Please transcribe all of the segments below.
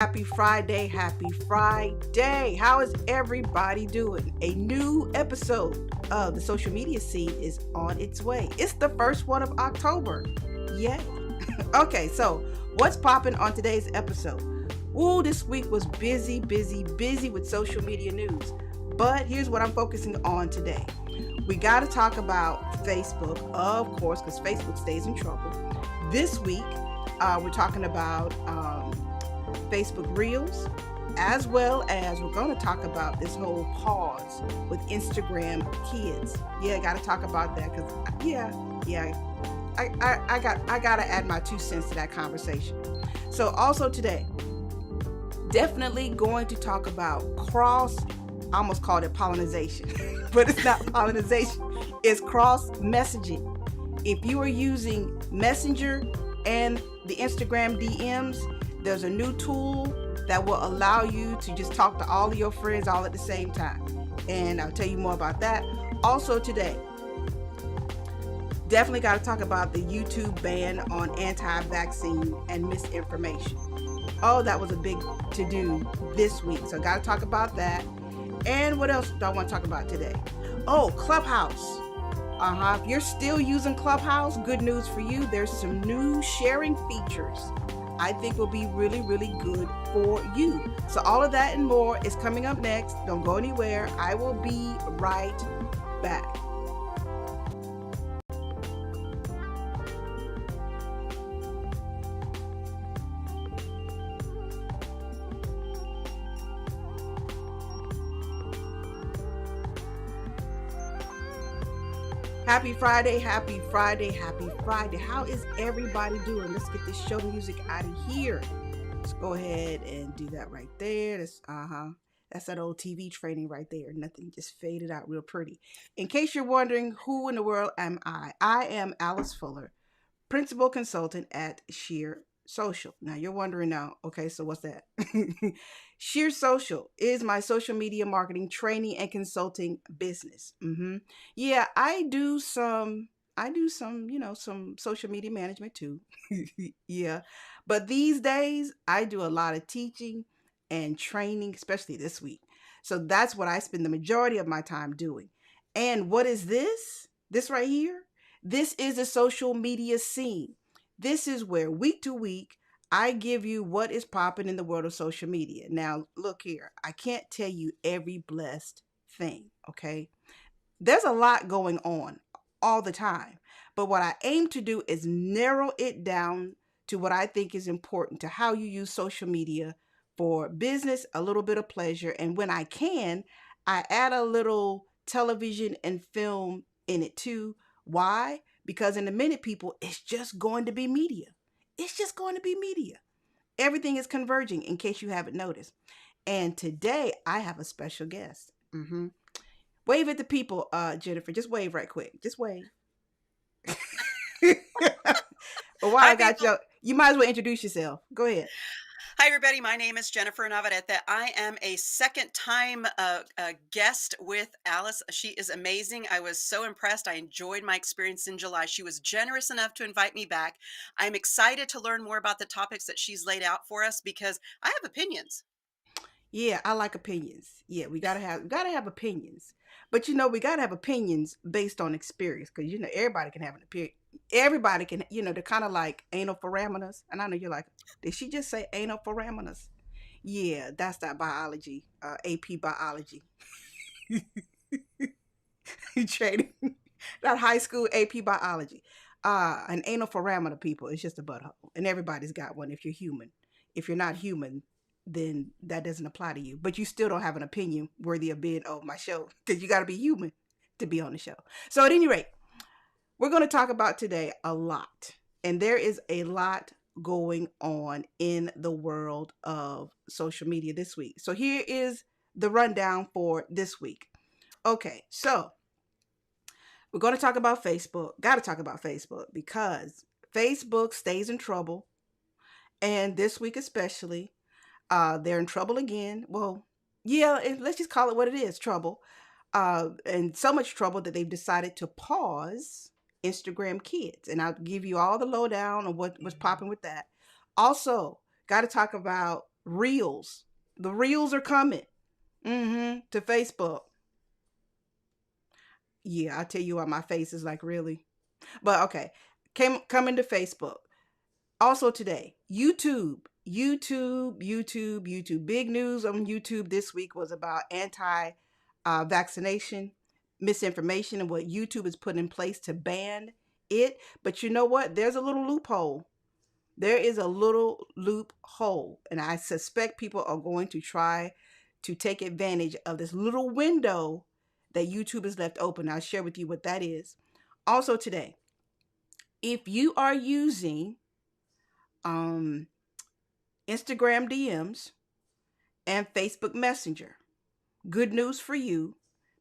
Happy Friday, happy Friday. How is everybody doing? A new episode of the social media scene is on its way. It's the first one of October. Yay. Okay, so what's popping on today's episode? Ooh, this week was busy with social media news. But here's what I'm focusing on today. We got to talk about Facebook, of course, because Facebook stays in trouble. This week, we're talking about Facebook Reels, as well as we're going to talk about this whole pause with Instagram Kids. Yeah, got to talk about that because I got to add my 2 cents to that conversation. So also today, definitely going to talk about I almost called it pollination, but it's not pollination. It's cross messaging. If you are using Messenger and the Instagram DMs, there's a new tool that will allow you to just talk to all of your friends all at the same time. And I'll tell you more about that. Also today, definitely got to talk about the YouTube ban on anti-vaccine and misinformation. Oh, that was a big to-do this week. So got to talk about that. And what else do I want to talk about today? Oh, Clubhouse. If you're still using Clubhouse, good news for you. There's some new sharing features I think will be really good for you. So all of that and more is coming up next. Don't go anywhere. I will be right back. Happy Friday, happy Friday, happy Friday. How is everybody doing? Let's get this show music out of here. Let's go ahead and do that right there. That's that old TV training right there. Nothing just faded out real pretty. In case you're wondering, who in the world am I am Alice Fuller, principal consultant at Sheer Social. Now you're wondering now, okay, so what's that? Sheer Social is my social media marketing training and consulting business. Yeah, I do some, some social media management too. Yeah. But these days I do a lot of teaching and training, especially this week. So that's what I spend the majority of my time doing. And what is this? This right here? This is a social media scene. This is where week to week, I give you what is popping in the world of social media. Now, look here. I can't tell you every blessed thing, okay? There's a lot going on all the time. But what I aim to do is narrow it down to what I think is important to how you use social media for business, a little bit of pleasure. And when I can, I add a little television and film in it too. Why? Because in a minute, people, it's just going to be media. It's just going to be media. Everything is converging, in case you haven't noticed. And today, I have a special guest. Wave at the people, Jennifer. Just wave right quick. Just wave. But while Hi, I got people. you might as well introduce yourself. Go ahead. Hi, everybody. My name is Jennifer Navarette. I am a second time guest with Alice. She is amazing. I was so impressed. I enjoyed my experience in July. She was generous enough to invite me back. I'm excited to learn more about the topics that she's laid out for us because I have opinions. Yeah, I like opinions. Yeah, we gotta have opinions. But we gotta have opinions based on experience, because everybody can have an opinion. Everybody can, they're kind of like anal parameters. And I know you're like, did she just say anal parameters? Yeah, that's that biology, AP biology training. That high school AP biology. An anal parameter, people, it's just a butthole. And everybody's got one if you're human. If you're not human, then that doesn't apply to you. But you still don't have an opinion worthy of being on my show, because you got to be human to be on the show. So at any rate, we're going to talk about today a lot. And there is a lot going on in the world of social media this week. So here is the rundown for this week. Okay, so we're going to talk about Facebook. Got to talk about Facebook because Facebook stays in trouble. And this week especially, they're in trouble again. Well, yeah, let's just call it what it is, trouble. And so much trouble that they've decided to pause Instagram Kids. And I'll give you all the lowdown on what was popping with that. Also, got to talk about Reels. The reels are coming. To Facebook. Yeah, I tell you what, my face is like, really. But okay, coming to Facebook. Also today, YouTube. Big news on YouTube this week was about anti vaccination misinformation and what YouTube has put in place to ban it. But you know what? There's a little loophole. There is a little loophole, and I suspect people are going to try to take advantage of this little window that YouTube has left open. I'll share with you what that is. Also today, if you are using um, Instagram DMs and Facebook Messenger, good news for you,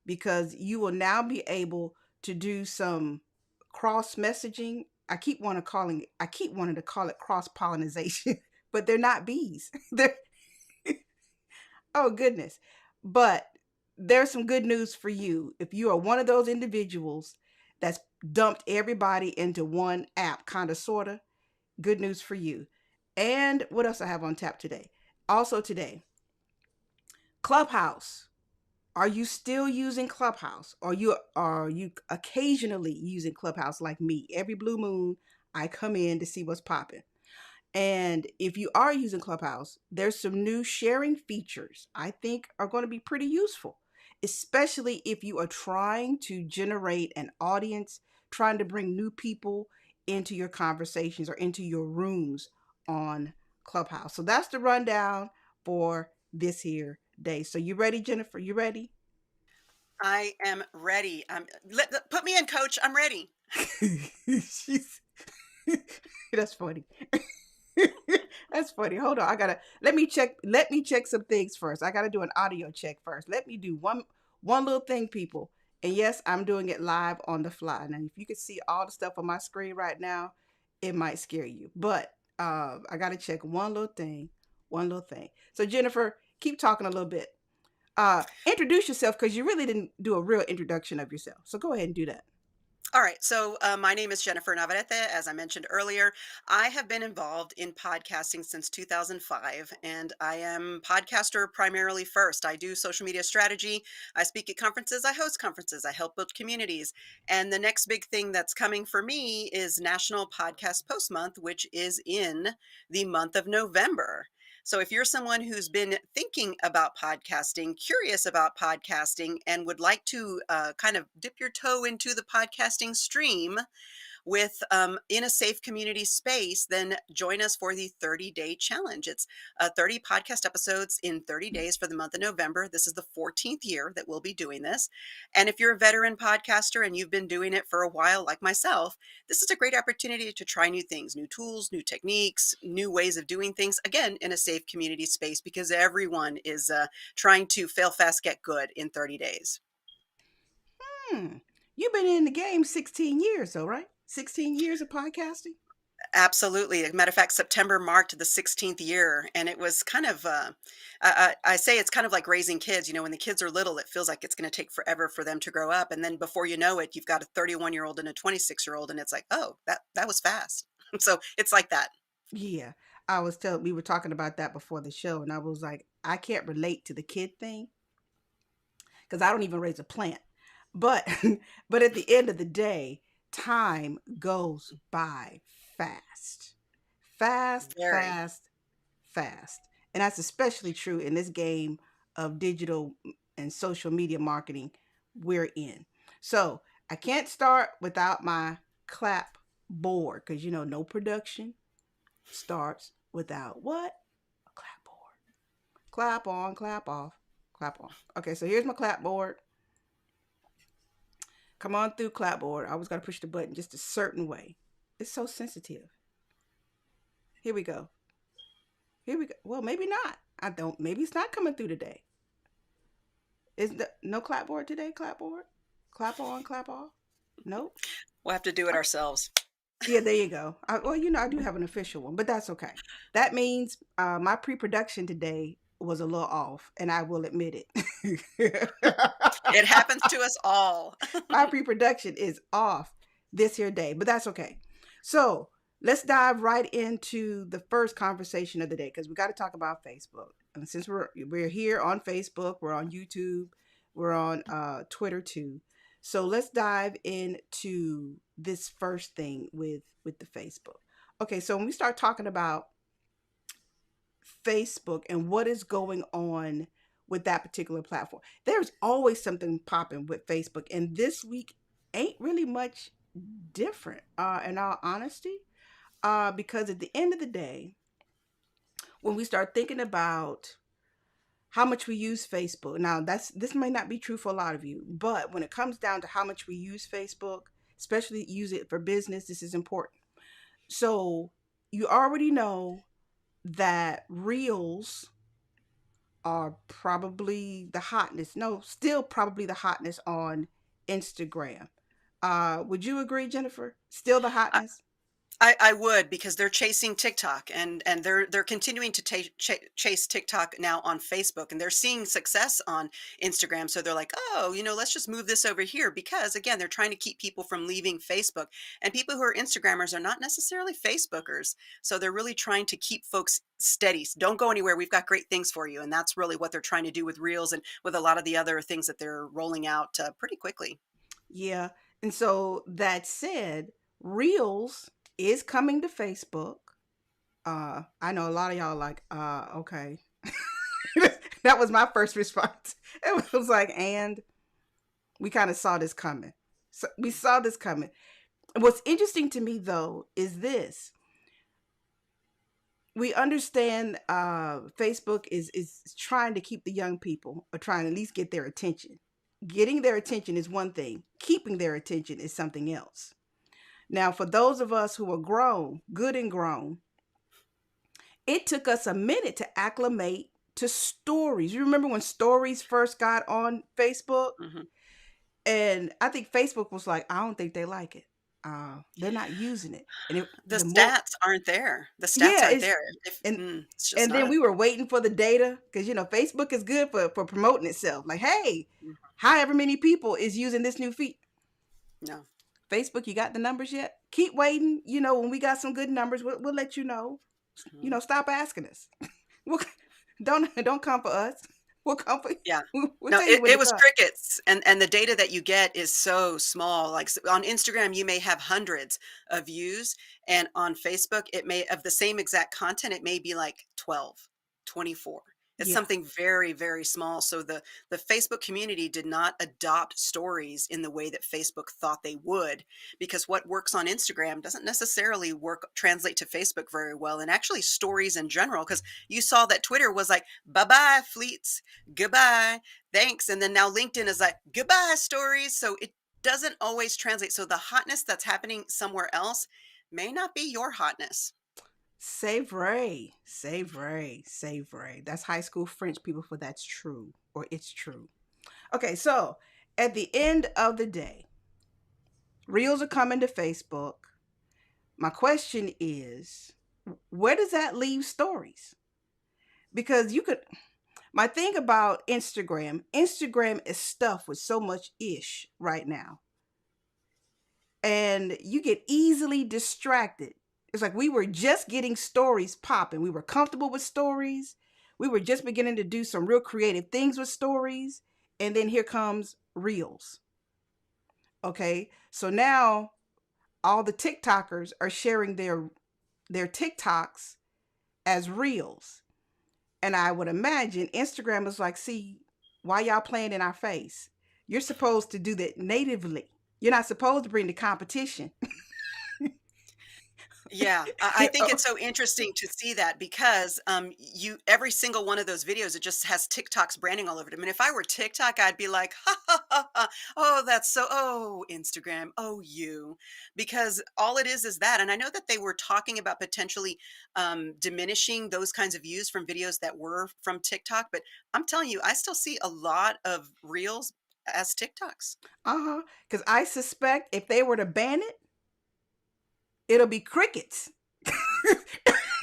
because you will now be able to do some cross messaging. I keep wanting to call it cross pollination, but they're not bees. They're oh goodness. But there's some good news for you. If you are one of those individuals that's dumped everybody into one app, kind of sorta, good news for you. And what else I have on tap today? Also today, Clubhouse. Are you still using Clubhouse? Or are you occasionally using Clubhouse like me? Every blue moon, I come in to see what's popping. And if you are using Clubhouse, there's some new sharing features I think are going to be pretty useful, especially if you are trying to generate an audience, trying to bring new people into your conversations or into your rooms on Clubhouse. So that's the rundown for this here day. So you ready, Jennifer? You ready? I am ready. Put me in, coach. I'm ready. She's that's funny. That's funny. Hold on. I gotta let me check some things first. I gotta do an audio check first. Let me do one little thing, people. And yes, I'm doing it live on the fly. Now, if you could see all the stuff on my screen right now, it might scare you. But I gotta check one little thing. One little thing. So Jennifer, keep talking a little bit. Introduce yourself because you really didn't do a real introduction of yourself. So go ahead and do that. All right. So, my name is Jennifer Navarette. As I mentioned earlier, I have been involved in podcasting since 2005, and I am podcaster primarily first. I do social media strategy. I speak at conferences. I host conferences. I help build communities. And the next big thing that's coming for me is National Podcast Post Month, which is in the month of November. So, if you're someone who's been thinking about podcasting, curious about podcasting, and would like to kind of dip your toe into the podcasting stream with in a safe community space, then join us for the 30-day challenge. It's 30 podcast episodes in 30 days for the month of November. This is the 14th year that we'll be doing this. And if you're a veteran podcaster and you've been doing it for a while, like myself, this is a great opportunity to try new things, new tools, new techniques, new ways of doing things, again, in a safe community space, because everyone is trying to fail fast, get good in 30 days. Hmm. You've been in the game 16 years, though, right? 16 years of podcasting? Absolutely. As a matter of fact, September marked the 16th year, and it was kind of, I say it's kind of like raising kids. You know, when the kids are little, it feels like it's going to take forever for them to grow up. And then before you know it, you've got a 31-year-old and a 26-year-old, and it's like, oh, that was fast. So it's like that. Yeah. We were talking about that before the show, and I was like, I can't relate to the kid thing because I don't even raise a plant. But but at the end of the day, time goes by fast. Fast, Very. fast, fast. And that's especially true in this game of digital and social media marketing we're in. So I can't start without my clap board because no production starts without what? A clapboard. Clap on, clap off, clap on. Okay, so here's my clapboard. Come on through, clapboard. I always got to push the button just a certain way. It's so sensitive. Here we go. Here we go. Well, maybe not. I don't. Maybe it's not coming through today. Is no clapboard today? Clapboard? Clap on, clap off? Nope. We'll have to do it Okay. ourselves. Yeah, there you go. Well, I do have an official one, but that's okay. That means my pre-production today was a little off, and I will admit it. It happens to us all. My pre-production is off this here day, but that's okay. So let's dive right into the first conversation of the day because we got to talk about Facebook. And since we're here on Facebook, we're on YouTube, we're on Twitter too. So let's dive into this first thing with the Facebook. Okay, so when we start talking about Facebook and what is going on with that particular platform, there's always something popping with Facebook, and this week ain't really much different. In all honesty, because at the end of the day, when we start thinking about how much we use Facebook, now this may not be true for a lot of you, but when it comes down to how much we use Facebook, especially use it for business, this is important. So you already know that reels are probably the hotness. No, still probably the hotness on Instagram. Would you agree, Jennifer? Still the hotness? I would because they're chasing TikTok and they're continuing to chase TikTok now on Facebook and they're seeing success on Instagram. So they're like, oh, let's just move this over here because again, they're trying to keep people from leaving Facebook. And people who are Instagrammers are not necessarily Facebookers. So they're really trying to keep folks steady. Don't go anywhere. We've got great things for you. And that's really what they're trying to do with Reels and with a lot of the other things that they're rolling out pretty quickly. Yeah. And so that said, Reels is coming to Facebook. I know a lot of y'all like, okay. That was my first response. It was like, and we kind of saw this coming. So we saw this coming. What's interesting to me though is this. We understand Facebook is trying to keep the young people or trying to at least get their attention. Getting their attention is one thing. Keeping their attention is something else. Now, for those of us who are grown, good and grown, it took us a minute to acclimate to stories. You remember when stories first got on Facebook? Mhm. And I think Facebook was like, I don't think they like it. They're not using it. And The the more, stats aren't there. The stats yeah, aren't there. If and it's just and not then a we were waiting for the data because Facebook is good for promoting itself. Like, hey, however many people is using this new feature. no. Facebook, you got the numbers yet? Keep waiting. When we got some good numbers, we'll let you know. Mhm. Stop asking us. We'll, don't come for us. We'll come for. Yeah. We'll No, tell you it when to it was come. crickets, and the data that you get is so small, like, on Instagram, you may have hundreds of views, and on Facebook, it may of the same exact content, it may be, like, 12, 24. It's Yeah. something very, very small, so the Facebook community did not adopt stories in the way that Facebook thought they would, because what works on Instagram doesn't necessarily translate to Facebook very well, and actually stories in general. Because you saw that Twitter was like, "Bye-bye, fleets. Goodbye. Thanks." And then now LinkedIn is like, goodbye stories. So it doesn't always translate. So the hotness that's happening somewhere else may not be your hotness. Savory, savory, savory. That's high school French people for that's true or it's true. Okay, so at the end of the day, reels are coming to Facebook. My question is, where does that leave stories? Because my thing about Instagram is stuffed with so much ish right now. And you get easily distracted. It's like we were just getting stories popping. We were comfortable with stories. We were just beginning to do some real creative things with stories. And then here comes reels. Okay. So now all the TikTokers are sharing their TikToks as reels. And I would imagine Instagram is like, see, why y'all playing in our face? You're supposed to do that natively. You're not supposed to bring the competition. Yeah, I think it's so interesting to see that because you every single one of those videos it just has TikTok's branding all over it. I mean, if I were TikTok, I'd be like, ha ha ha, ha. Oh, that's so oh Instagram, oh you, because all it is that. And I know that they were talking about potentially diminishing those kinds of views from videos that were from TikTok, but I'm telling you, I still see a lot of reels as TikToks. Uh-huh. Because I suspect if they were to ban it, it'll be crickets.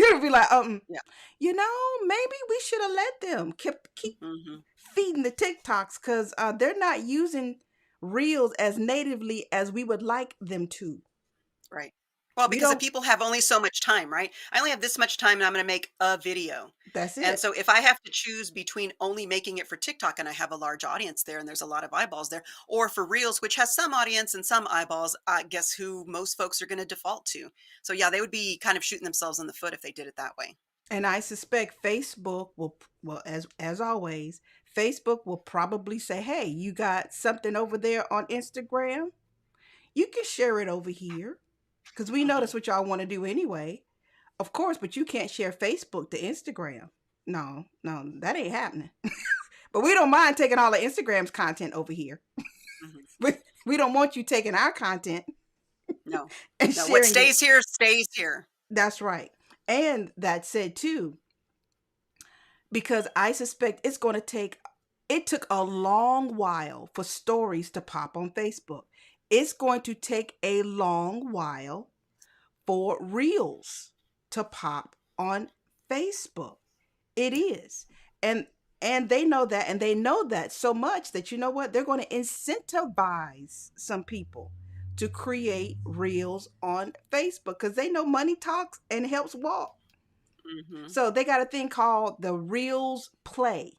It'll be like, Yeah. maybe we should have let them keep Hmm. feeding the TikToks because they're not using reels as natively as we would like them to. Right. Well, We because the don't. people have only so much time, right? I only have this much time and I'm going to make a video. That's And it. so if I have to choose between only making it for TikTok and I have a large audience there and there's a lot of eyeballs there, or for Reels, which has some audience and some eyeballs, guess who most folks are going to default to? So yeah, they would be kind of shooting themselves in the foot if they did it that way. And I suspect Facebook will, well, as always, Facebook will probably say, "Hey, you got something over there on Instagram? You can share it over here because we know Hmm. that's what y'all want to do anyway." Of course, but you can't share Facebook to Instagram. No, no, that ain't happening. But we don't mind taking all of Instagram's content over here. Hmm. We don't want you taking our content No, and no, what sharing it. stays here stays here. That's right. And that said too, because I suspect it's going to take, it took a long while for stories to pop on Facebook. It's going to take a long while for reels to pop on Facebook. It is. And they know that, and they know that so much that, you know what, they're going to incentivize some people to create reels on Facebook because they know money talks and helps walk. Hmm. So they got a thing called the Reels Play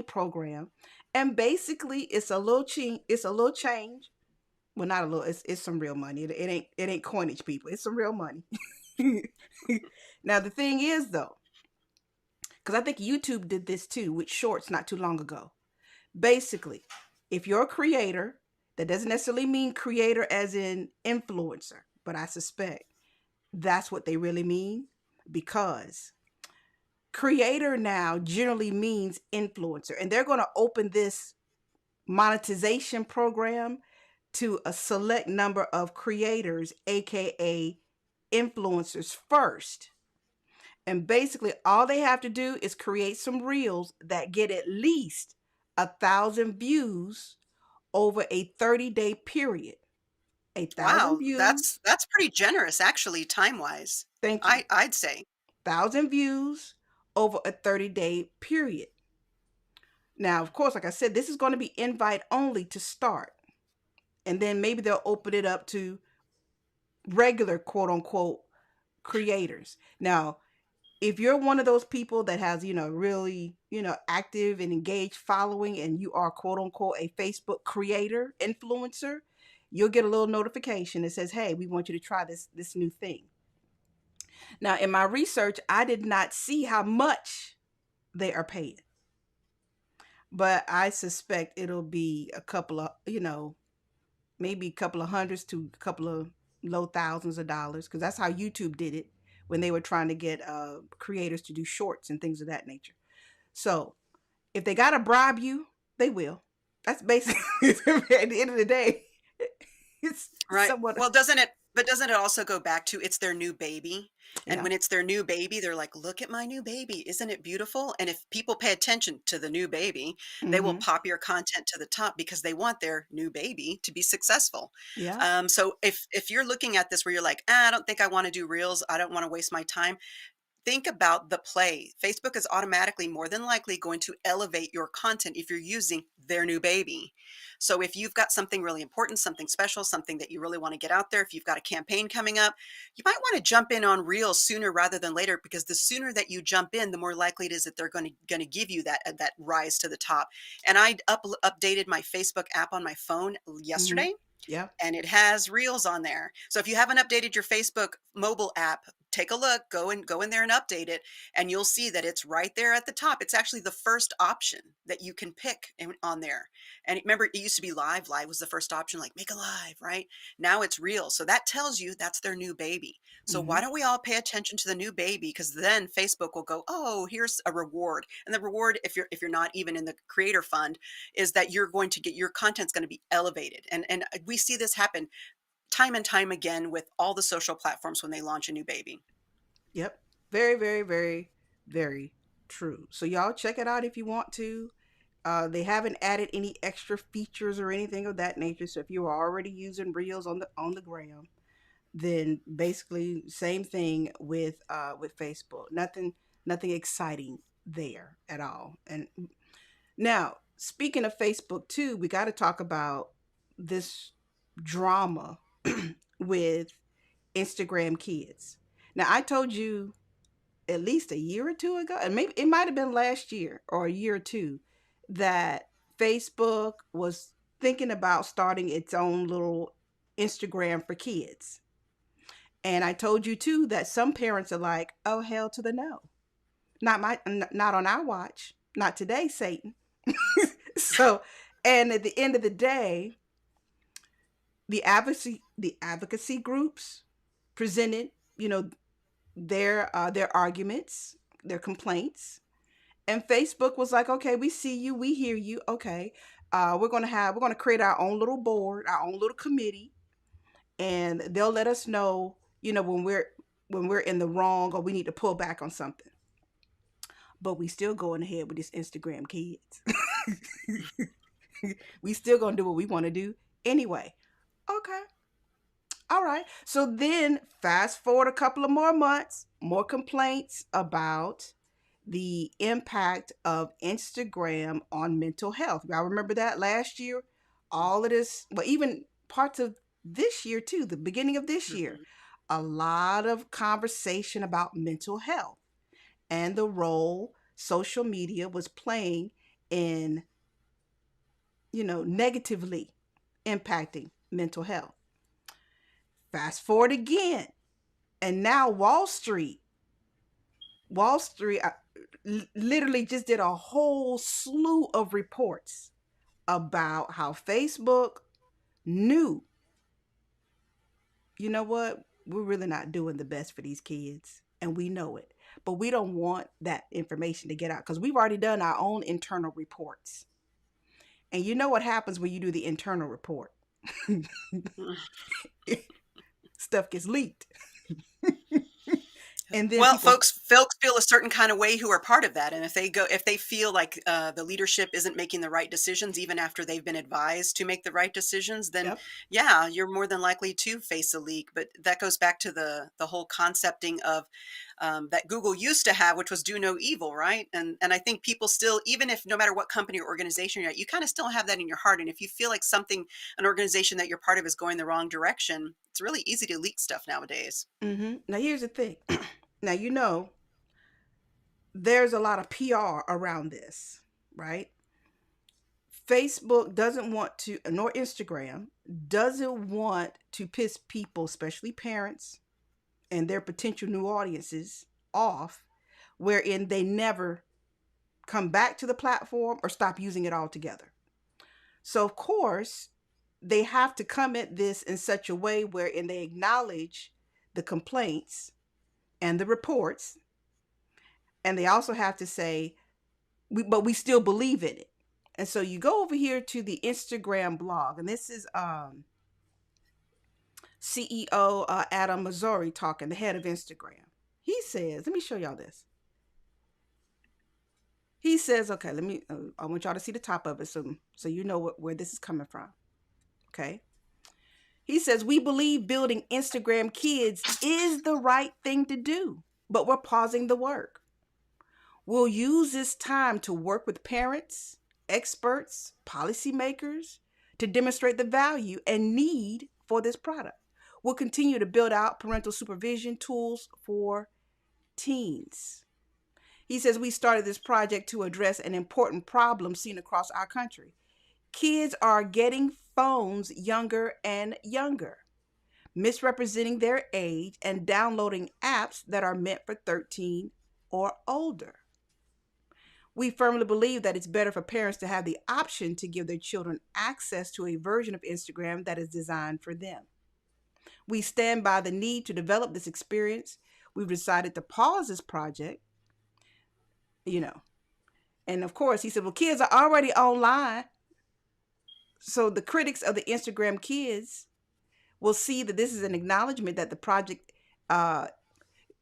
program. And basically it's a little change. Well, not a little, it's some real money. It ain't coinage, people. It's some real money. Now the thing is though, because I think YouTube did this too with shorts not too long ago. Basically, if you're a creator, that doesn't necessarily mean creator as in influencer, but I suspect that's what they really mean, because creator now generally means influencer, and they're going to open this monetization program to a select number of creators, aka influencers, first. And basically, all they have to do is create some reels that get at least 1,000 views over a 30-day period. A thousand Wow, views. that's pretty generous actually, time-wise. Thank you. I'd say. 1,000 views over a 30-day period. Now, of course, like I said, this is going to be invite only to start. And then maybe they'll open it up to regular quote unquote creators. Now, if you're one of those people that has, really, active and engaged following, and you are quote unquote a Facebook creator, influencer, you'll get a little notification that says, "Hey, we want you to try this new thing." Now, in my research, I did not see how much they are paying, but I suspect it'll be a couple of, maybe a couple of hundreds to a couple of low thousands of dollars, because that's how YouTube did it when they were trying to get creators to do shorts and things of that nature. So if they gotta bribe you, they will. That's basically at the end of the day. It's Right. somewhat. Well, doesn't it also go back to it's their new baby? And Yeah. when it's their new baby, they're like, "Look at my new baby. Isn't it beautiful?" And if people pay attention to the new baby, they will Mm-hmm. pop your content to the top because they want their new baby to be successful. Yeah. So if you're looking at this where you're like, "Ah, I don't think I want to do reels. I don't want to waste my time." Think about the play. Facebook is automatically more than likely going to elevate your content if you're using their new baby. So if you've got something really important, something special, something that you really want to get out there, if you've got a campaign coming up, you might want to jump in on Reels sooner rather than later, because the sooner that you jump in, the more likely it is that they're going to give you that rise to the top. And I updated my Facebook app on my phone Mm-hmm. yesterday, Yeah. and it has reels on there. So if you haven't updated your Facebook mobile app, take a look, go in there and update it, and you'll see that it's right there at the top. It's actually the first option that you can pick on there. And remember, it used to be live. Live was the first option, like make a live, right? Now it's real. So that tells you that's their new baby. So Mm-hmm. why don't we all pay attention to the new baby? Because then Facebook will go, oh, here's a reward. And the reward, if you're not even in the creator fund, is that you're going to get your content's going to be elevated. And we see this happen time and time again with all the social platforms when they launch a new baby. Yep. Very, very, very, very true. So y'all check it out if you want to. They haven't added any extra features or anything of that nature. So if you are already using Reels on the gram, then basically same thing with Facebook. Nothing exciting there at all. And now, speaking of Facebook too, we got to talk about this drama with Instagram Kids. Now, I told you at least a year or two ago, and maybe it might have been last year or a year or two, that Facebook was thinking about starting its own little Instagram for kids. And I told you too that some parents are like, "Oh, hell to the no. Not on our watch. Not today, Satan." So, and at the end of the day, the advocacy groups presented, you know, their arguments, their complaints, and Facebook was like, "Okay, we see you, we hear you. Okay, we're gonna create our own little board, our own little committee, and they'll let us know, when we're in the wrong or we need to pull back on something." But we still going ahead with this Instagram Kids. We still gonna do what we want to do anyway. Okay. All right. So then fast forward a couple of more months, more complaints about the impact of Instagram on mental health. I remember that last year, all of this, well, even parts of this year too, the beginning of this year, Mhm. a lot of conversation about mental health and the role social media was playing in, negatively impacting mental health. Fast forward again, and now Wall Street literally just did a whole slew of reports about how Facebook knew, you know what, we're really not doing the best for these kids, and we know it. But we don't want that information to get out because we've already done our own internal reports. And you know what happens when you do the internal report? Stuff gets leaked. And then Well, people, folks feel a certain kind of way who are part of that, and if they feel like the leadership isn't making the right decisions, even after they've been advised to make the right decisions, then yep. yeah, you're more than likely to face a leak. But that goes back to the whole concepting of that Google used to have, which was do no evil, right? And I think people still, even if no matter what company or organization you're at, you kind of still have that in your heart. And if you feel like an organization that you're part of is going the wrong direction, it's really easy to leak stuff nowadays. Now, here's the thing. Now, there's a lot of PR around this, right? Facebook doesn't want to, nor Instagram, doesn't want to piss people, especially parents and their potential new audiences, off, wherein they never come back to the platform or stop using it altogether. So, of course, they have to come at this in such a way wherein they acknowledge the complaints and the reports, and they also have to say, but we still believe in it. And so you go over here to the Instagram blog, and this is CEO Adam Mazzori talking, the head of Instagram. He says, let me show y'all this. He says, okay, let me. I want y'all to see the top of it, so you know where this is coming from. Okay. He says, we believe building Instagram Kids is the right thing to do, but we're pausing the work. We'll use this time to work with parents, experts, policymakers to demonstrate the value and need for this product. We'll continue to build out parental supervision tools for teens. He says we started this project to address an important problem seen across our country. Kids are getting phones younger and younger, misrepresenting their age and downloading apps that are meant for 13 or older. We firmly believe that it's better for parents to have the option to give their children access to a version of Instagram that is designed for them. We stand by the need to develop this experience. We've decided to pause this project, you know. And of course, he said, well, kids are already online. So the critics of the Instagram Kids will see that this is an acknowledgement that the project, let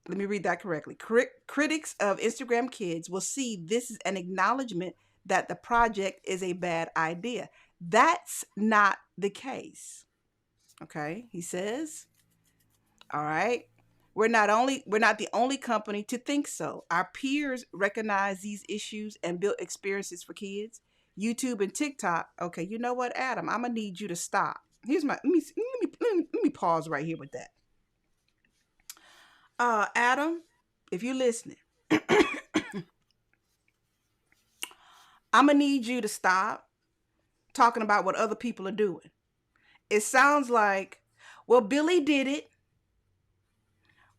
me read that correctly. Critics of Instagram Kids will see this is an acknowledgement that the project is a bad idea. That's not the case. Okay, he says, all right. We're not the only company to think so. Our peers recognize these issues and build experiences for kids. YouTube and TikTok. Okay, you know what, Adam? I'm gonna need you to stop. Here's my let me pause right here with that. Adam, if you're listening, I'm gonna need you to stop talking about what other people are doing. It sounds like, well, Billy did it.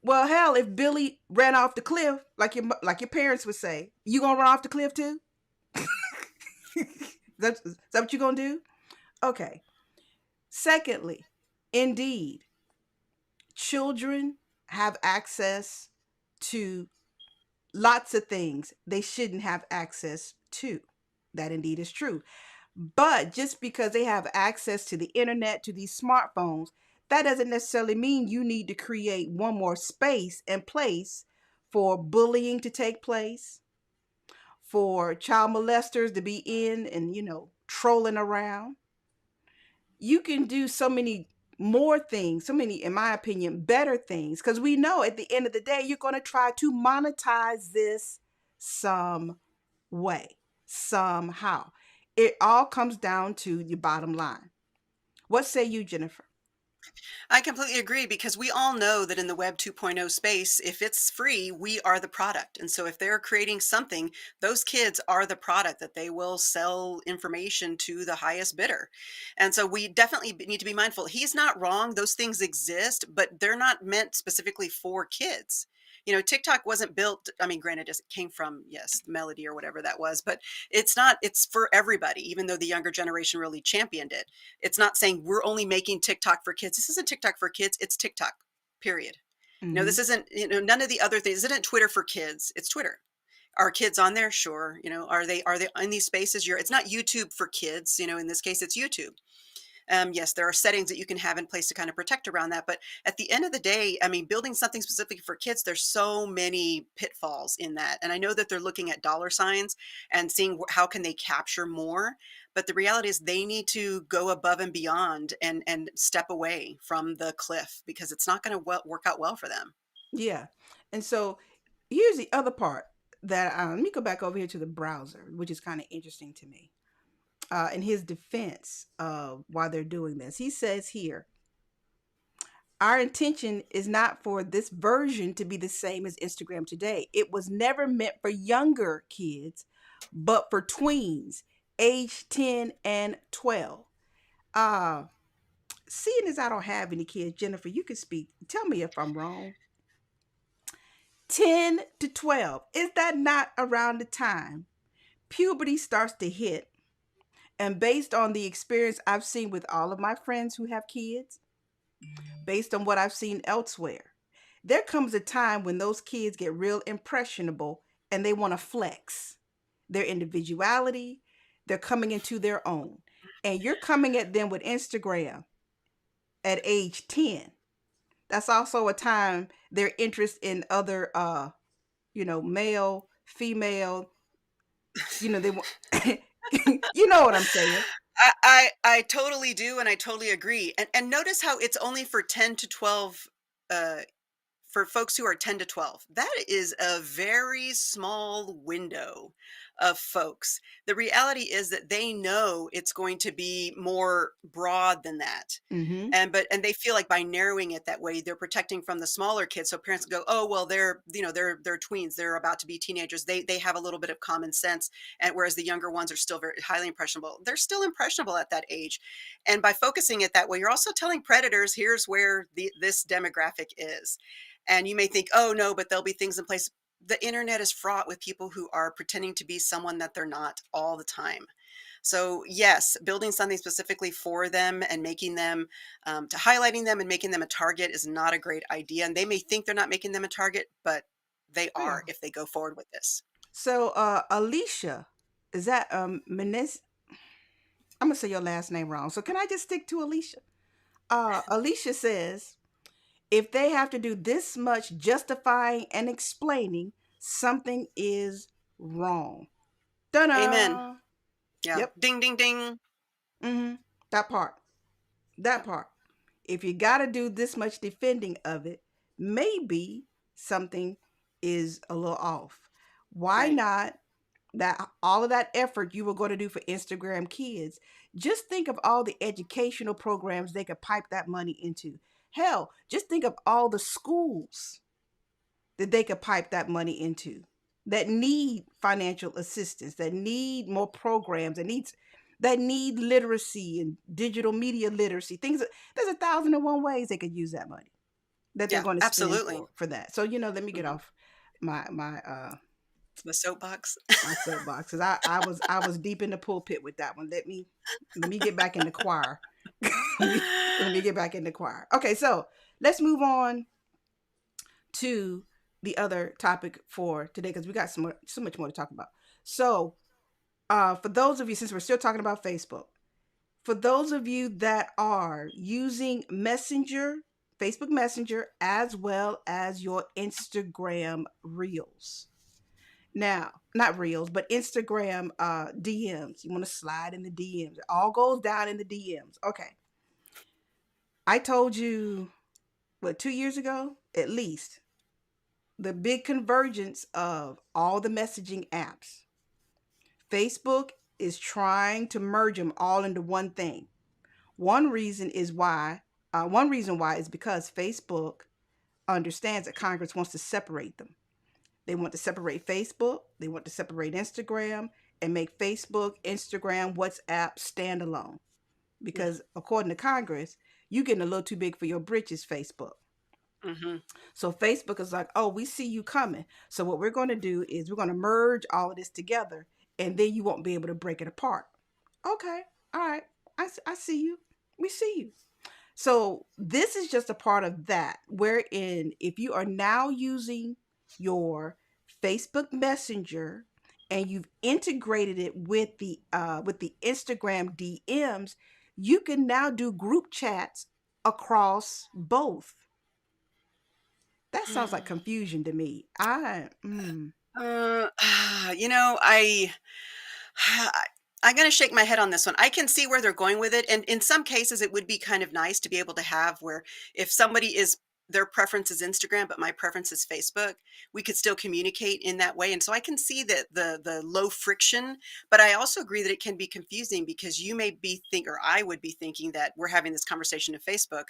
Well, hell, if Billy ran off the cliff, like your parents would say, you gonna run off the cliff too? Is that what you gonna do? Okay. Secondly, indeed, children have access to lots of things they shouldn't have access to. That indeed is true. But just because they have access to the internet, to these smartphones, that doesn't necessarily mean you need to create one more space and place for bullying to take place, for child molesters to be in and, trolling around. You can do so many more things, so many, in my opinion, better things, because we know at the end of the day, you're going to try to monetize this some way, somehow. It all comes down to your bottom line. What say you, Jennifer? I completely agree because we all know that in the Web 2.0 space, if it's free, we are the product. And so if they're creating something, those kids are the product that they will sell information to the highest bidder. And so we definitely need to be mindful. He's not wrong. Those things exist, but they're not meant specifically for kids. TikTok wasn't built, I mean, granted, it came from, yes, Melody or whatever that was, but it's not, it's for everybody, even though the younger generation really championed it. It's not saying we're only making TikTok for kids. This isn't TikTok for kids. It's TikTok, period. Mm-hmm. This isn't, none of the other things. Isn't Twitter for kids? It's Twitter. Are kids on there? Sure. Are they in these spaces? It's not YouTube for kids. In this case, it's YouTube. Yes, there are settings that you can have in place to kind of protect around that. But at the end of the day, I mean, building something specifically for kids, there's so many pitfalls in that. And I know that they're looking at dollar signs and seeing how can they capture more. But the reality is they need to go above and beyond and step away from the cliff because it's not going to work out well for them. Yeah. And so here's the other part that let me go back over here to the browser, which is kind of interesting to me. In his defense of why they're doing this, he says here, our intention is not for this version to be the same as Instagram today. It was never meant for younger kids, but for tweens, age 10 and 12. Uh, Seeing as I don't have any kids, Jennifer, you can speak. Tell me if I'm wrong. 10 to 12, is that not around the time puberty starts to hit? And based on the experience I've seen with all of my friends who have kids, based on what I've seen elsewhere, there comes a time when those kids get real impressionable and they want to flex their individuality. They're coming into their own. And you're coming at them with Instagram at age 10. That's also a time their interest in other male, female, they want you know what I'm saying. I totally do, and I totally agree. And notice how it's only for 10 to 12 uh for folks who are 10 to 12. That is a very small window of folks. The reality is that they know it's going to be more broad than that. Mm-hmm. And they feel like by narrowing it that way, they're protecting from the smaller kids. So parents go, oh, well, they're tweens. They're about to be teenagers. They have a little bit of common sense. And whereas the younger ones are still very highly impressionable, they're still impressionable at that age. And by focusing it that way, you're also telling predators, here's where this demographic is. And you may think, oh, no, but there'll be things in place. The internet is fraught with people who are pretending to be someone that they're not all the time. So, yes, building something specifically for them and making them to highlighting them and making them a target is not a great idea. And they may think they're not making them a target, but they They are are. if they go forward with this. So Alicia, is that Menes? I'm gonna say your last name wrong. So can I just stick to Alicia? Alicia says if they have to do this much justifying and explaining, something is wrong. Amen. Ta-da! Yeah. Yep. Ding, ding, ding. Mm-hmm. That part. That Yep. part. If you got to do this much defending of it, maybe something is a little off. Why Right. not that all of that effort you were going to do for Instagram Kids? Just think of all the educational programs they could pipe that money into. Hell, just think of all the schools that they could pipe that money into, that need financial assistance, that need more programs, that need literacy and digital media literacy. There's 1,001 ways they could use that money that they're Yeah, going to spend absolutely. for that. So let me get Mhm. off my The soapbox. my soapbox, because I was deep in the pulpit with that one. Let me get back in the choir. Let me get back in the choir. Okay, so let's move on to the other topic for today, because we got so much more to talk about. So, for those of you, since we're still talking about Facebook, for those of you that are using Messenger, Facebook Messenger, as well as your Instagram Reels. Now, not Reels, but Instagram DMs. You want to slide in the DMs. It all goes down in the DMs. Okay. I told you, what, 2 years ago, at least, the big convergence of all the messaging apps. Facebook is trying to merge them all into one thing. One reason why is because Facebook understands that Congress wants to separate them. They want to separate Facebook, they want to separate Instagram, and make Facebook, Instagram, WhatsApp standalone. Because according to Congress, you getting a little too big for your britches, Facebook. Mm-hmm. So Facebook is like, oh, we see you coming. So what we're going to do is we're going to merge all of this together, and then you won't be able to break it apart. Okay, all right, I see you. We see you. So this is just a part of that, wherein if you are now using your Facebook Messenger and you've integrated it with the Instagram DMs, you can now do group chats across both. That sounds like confusion to me. Uh, you know, I'm gonna shake my head on this one. I can see where they're going with it, and in some cases, it would be kind of nice to be able to have where if somebody is their preference is Instagram, but my preference is Facebook, we could still communicate in that way. And so I can see that the low friction, but I also agree that it can be confusing because you may be think or I would be thinking that we're having this conversation in Facebook,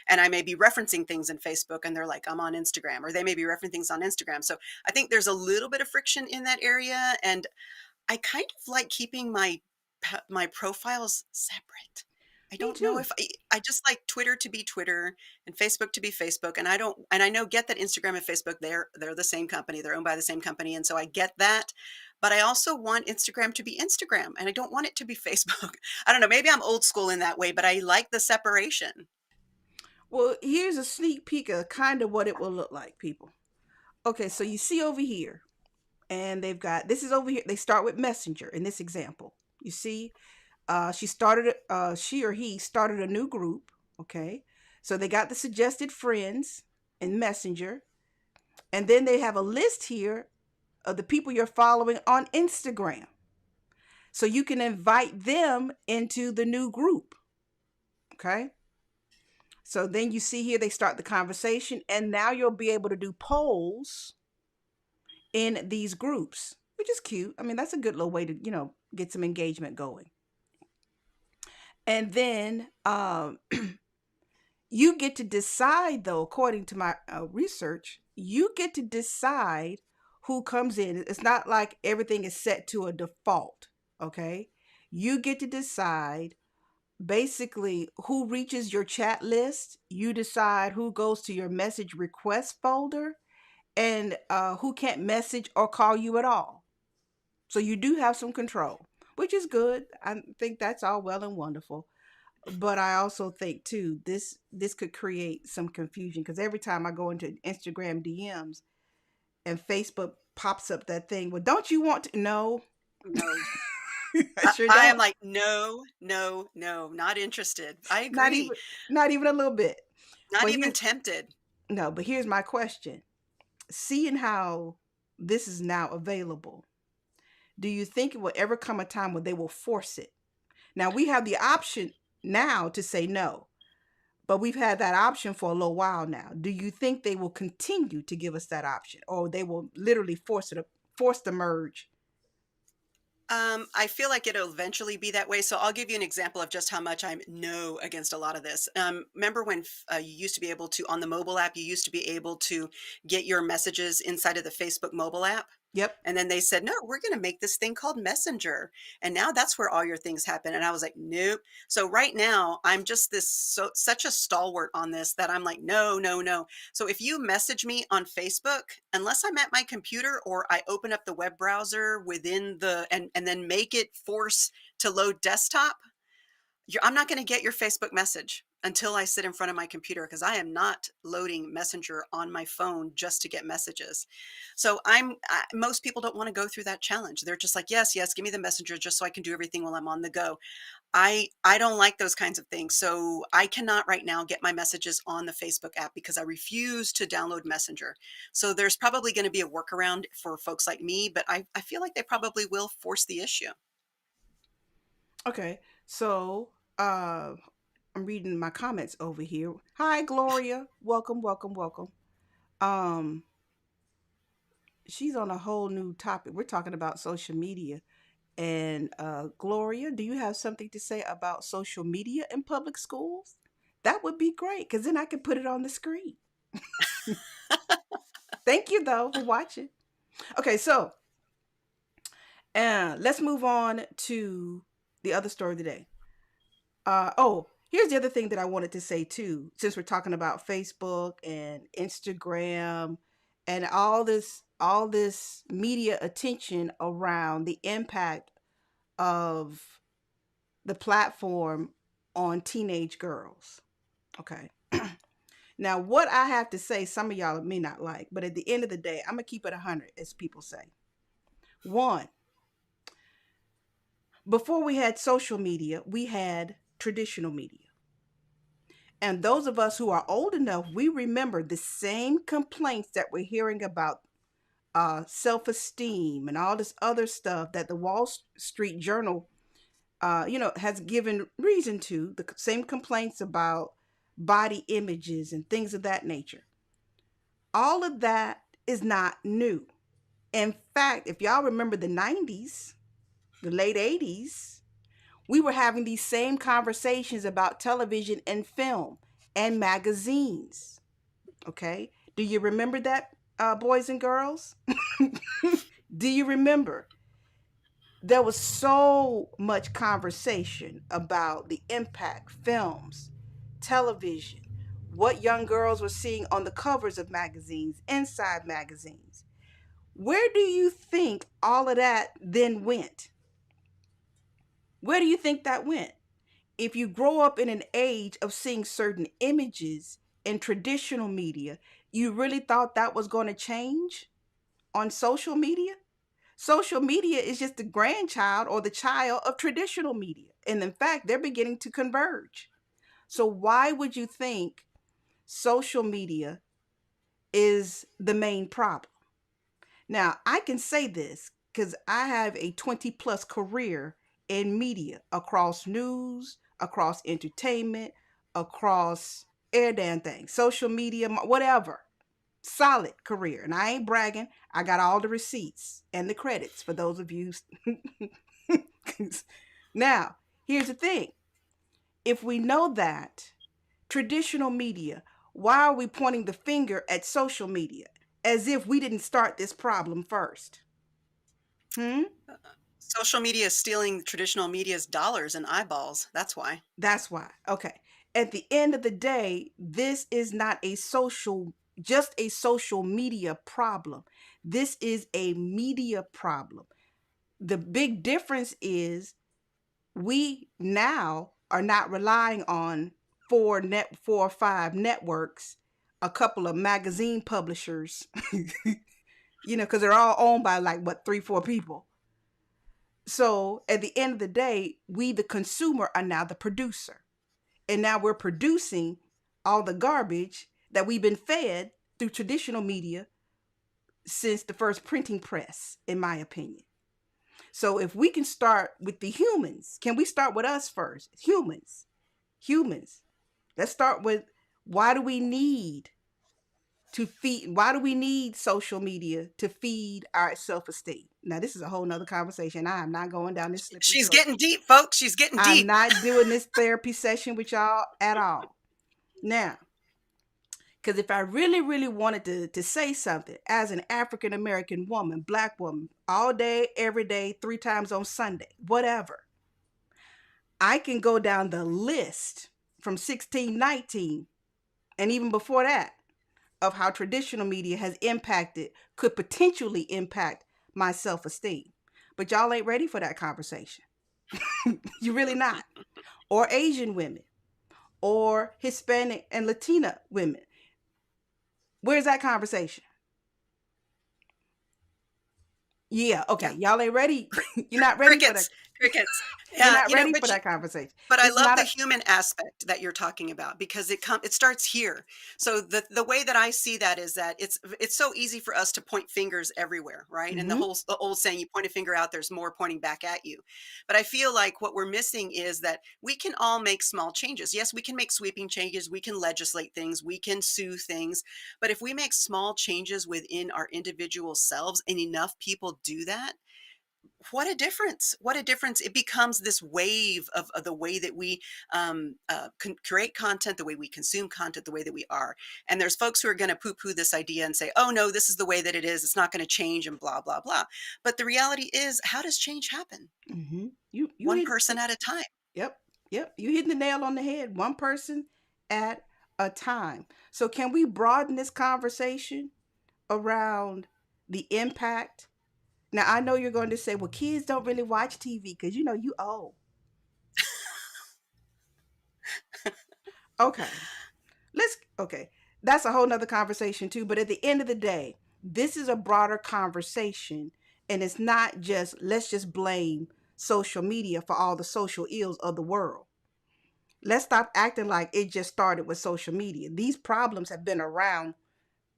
and I may be referencing things in Facebook, and they're like, I'm on Instagram, or they may be referencing things on Instagram. So I think there's a little bit of friction in that area, and I kind of like keeping my profiles separate. I Me don't know too. if I just like Twitter to be Twitter and Facebook to be Facebook, and I don't and I know get that Instagram and Facebook they're the same company, they're owned by the same company, and so I get that. But I also want Instagram to be Instagram, and I don't want it to be Facebook. I don't know, maybe I'm old school in that way, but I like the separation. Well, here's a sneak peek of kind of what it will look like, people. Okay, so you see over here, and they've got this is over here. They start with Messenger in this example. You see, she or he started a new group. Okay, so they got the suggested friends in Messenger, and then they have a list here of the people you're following on Instagram. So you can invite them into the new group. Okay. So then you see here they start the conversation, and now you'll be able to do polls in these groups, which is cute. I mean, that's a good little way to, get some engagement going. And then you get to decide, though, according to my research, you get to decide who comes in. It's not like everything is set to a default, okay? You get to decide basically who reaches your chat list. You decide who goes to your message request folder, and who can't message or call you at all. So you do have some control, which is good. I think that's all well and wonderful. But I also think too this could create some confusion, because every time I go into Instagram DMs and Facebook pops up that thing, well, don't you want to? No, No. I sure I am don't. like, no, no, no, not interested. I Not agree. even not even a little bit. Not But even here's tempted. no, but here's my question. Seeing how this is now available, do you think it will ever come a time when they will force it? Now we have the option now to say no, but we've had that option for a little while now. Do you think they will continue to give us that option, or they will literally force the merge? I feel like it'll eventually be that way. So I'll give you an example of just how much I'm no against a lot of this. Remember when you used to be able to, on the mobile app, you used to be able to get your messages inside of the Facebook mobile app? Yep. And then they said, no, we're going to make this thing called Messenger. And now that's where all your things happen. And I was like, nope. So right now, I'm just such a stalwart on this that I'm like, no, no, no. So if you message me on Facebook, unless I'm at my computer or I open up the web browser within and then make it force to load desktop, I'm not going to get your Facebook message until I sit in front of my computer because I am not loading Messenger on my phone just to get messages. So most people don't want to go through that challenge. They're just like, yes, yes, give me the Messenger just so I can do everything while I'm on the go. I don't like those kinds of things. So I cannot right now get my messages on the Facebook app because I refuse to download Messenger. So there's probably going to be a workaround for folks like me, but I feel like they probably will force the issue. Okay. So, I'm reading my comments over here. Hi, Gloria. Welcome, welcome, welcome. Um, she's on a whole new topic. We're talking about social media. And Gloria, do you have something to say about social media in public schools? That would be great because then I can put it on the screen. Thank you, though, for watching. Okay, so let's move on to the other story of the day. Oh, here's the other thing that I wanted to say too, since we're talking about Facebook and Instagram and all this media attention around the impact of the platform on teenage girls. Okay. Now, what I have to say, some of y'all may not like, but at the end of the day, I'm gonna keep it 100, as people say. One, before we had social media, we had traditional media. And those of us who are old enough, we remember the same complaints that we're hearing about self esteem and all this other stuff that the Wall Street Journal, has given reason to. The same complaints about body images and things of that nature. All of that is not new. In fact, if y'all remember the 90s, the late 80s, we were having these same conversations about television and film and magazines. Okay. Do you remember that, boys and girls? Do you remember? There was so much conversation about the impact films, television, what young girls were seeing on the covers of magazines, inside magazines. Where do you think all of that then went? Where do you think that went? If you grow up in an age of seeing certain images in traditional media, you really thought that was going to change on social media? Social media is just the grandchild or the child of traditional media. And in fact, they're beginning to converge. So, why would you think social media is the main problem? Now, I can say this because I have a 20 plus career in media across news, across entertainment, across air damn thing, social media, whatever. Solid career. And I ain't bragging. I got all the receipts and the credits for those of you. Now, here's the thing. If we know that traditional media, why are we pointing the finger at social media as if we didn't start this problem first? Hmm? Social media is stealing traditional media's dollars and eyeballs. That's why. That's why. Okay. At the end of the day, this is not just a social media problem. This is a media problem. The big difference is we now are not relying on four or five networks, a couple of magazine publishers, because they're all owned by like what, three, four people. So at the end of the day, we, the consumer, are now the producer. And now we're producing all the garbage that we've been fed through traditional media since the first printing press, in my opinion. So if we can start with the humans, can we start with us first? Humans. Let's start with, why do we need to feed. Why do we need social media to feed our self-esteem? Now, this is a whole nother conversation. I am not going down this slippery She's slope. getting deep, folks. She's getting I'm deep. not doing this therapy session with y'all at all. Now, because if I really, really wanted to say something as an African American woman, black woman, all day, every day, 3 times on Sunday, whatever, I can go down the list from 1619 and even before that of how traditional media has impacted, could potentially impact my self esteem. But y'all ain't ready for that conversation. You really not. Or Asian women, or Hispanic and Latina women. Where's that conversation? Yeah, okay. Yeah. Y'all ain't ready. You're not ready for that. Crickets. Crickets. You're Yeah, not ready for that conversation. but I This is love not the a. human aspect that you're talking about because it starts here. So the way that I see that is that it's so easy for us to point fingers everywhere, right? And Mm-hmm, the old saying, you point a finger out, there's more pointing back at you. But I feel like what we're missing is that we can all make small changes. Yes, we can make sweeping changes, we can legislate things, we can sue things, but if we make small changes within our individual selves and enough people do that, what a difference. What a difference. It becomes this wave of the way that we create content, the way we consume content, the way that we are. And there's folks who are going to poo poo this idea and say, oh no, this is the way that it is, it's not going to change, and blah blah blah. But the reality is, how does change happen? mm-hmm. You One hit. person at a time. Yep, yep. You hitting the nail on the head. One person at a time. So can we broaden this conversation around the impact? Now I know you're going to say, well, kids don't really watch TV because you old. Okay. Okay. That's a whole nother conversation too. But at the end of the day, this is a broader conversation. And it's not just let's just blame social media for all the social ills of the world. Let's stop acting like it just started with social media. These problems have been around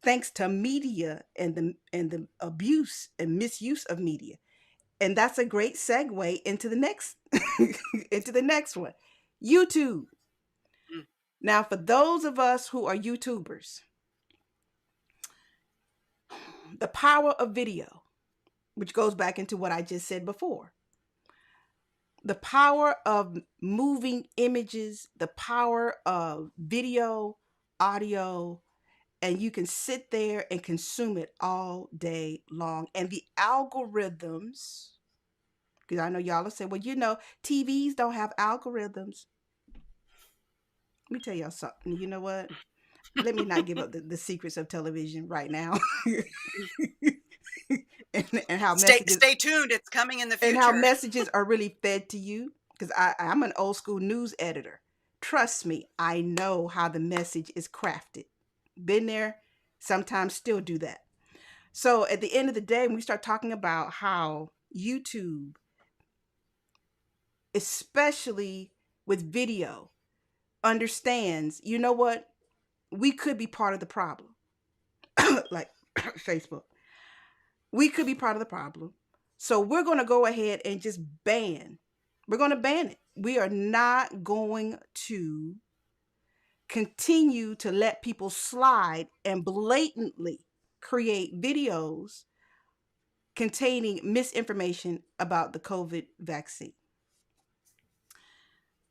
thanks to media and the abuse and misuse of media. And that's a great segue into the next into the next one. YouTube. Mm. Now, for those of us who are YouTubers, the power of video, which goes back into what I just said before, the power of moving images, the power of video, audio, and you can sit there and consume it all day long. And the algorithms, because I know y'all will say, well, TVs don't have algorithms. Let me tell y'all something. You know what? Let me not give up the secrets of television right now. and how messages Stay tuned. It's coming in the and how future. messages are really fed to you. Because I'm an old school news editor. Trust me, I know how the message is crafted. Been there, sometimes still do that. So at the end of the day, when we start talking about how YouTube, especially with video, understands, you know what? We could be part of the problem. Like Facebook. We could be part of the problem. So we're going to go ahead and just ban. We're going to ban it. We are not going to continue to let people slide and blatantly create videos containing misinformation about the COVID vaccine.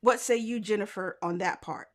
What say you, Jennifer, on that part?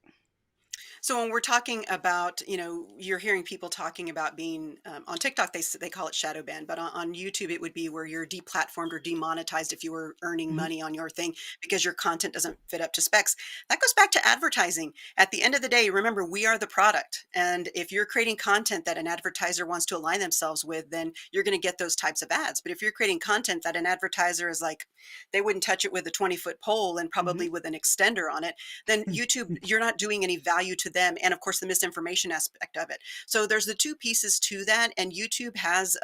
So when we're talking about, you're hearing people talking about being on TikTok, they call it shadow ban, but on YouTube it would be where you're deplatformed or demonetized if you were earning Mhm. money on your thing because your content doesn't fit up to specs. That goes back to advertising. At the end of the day, remember, we are the product, and if you're creating content that an advertiser wants to align themselves with, then you're going to get those types of ads. But if you're creating content that an advertiser is like, they wouldn't touch it with a 20-foot pole and Mhm. probably with an extender on it, then YouTube, you're not doing any value to them. And of course, the misinformation aspect of it. So there's the two pieces to that. And YouTube has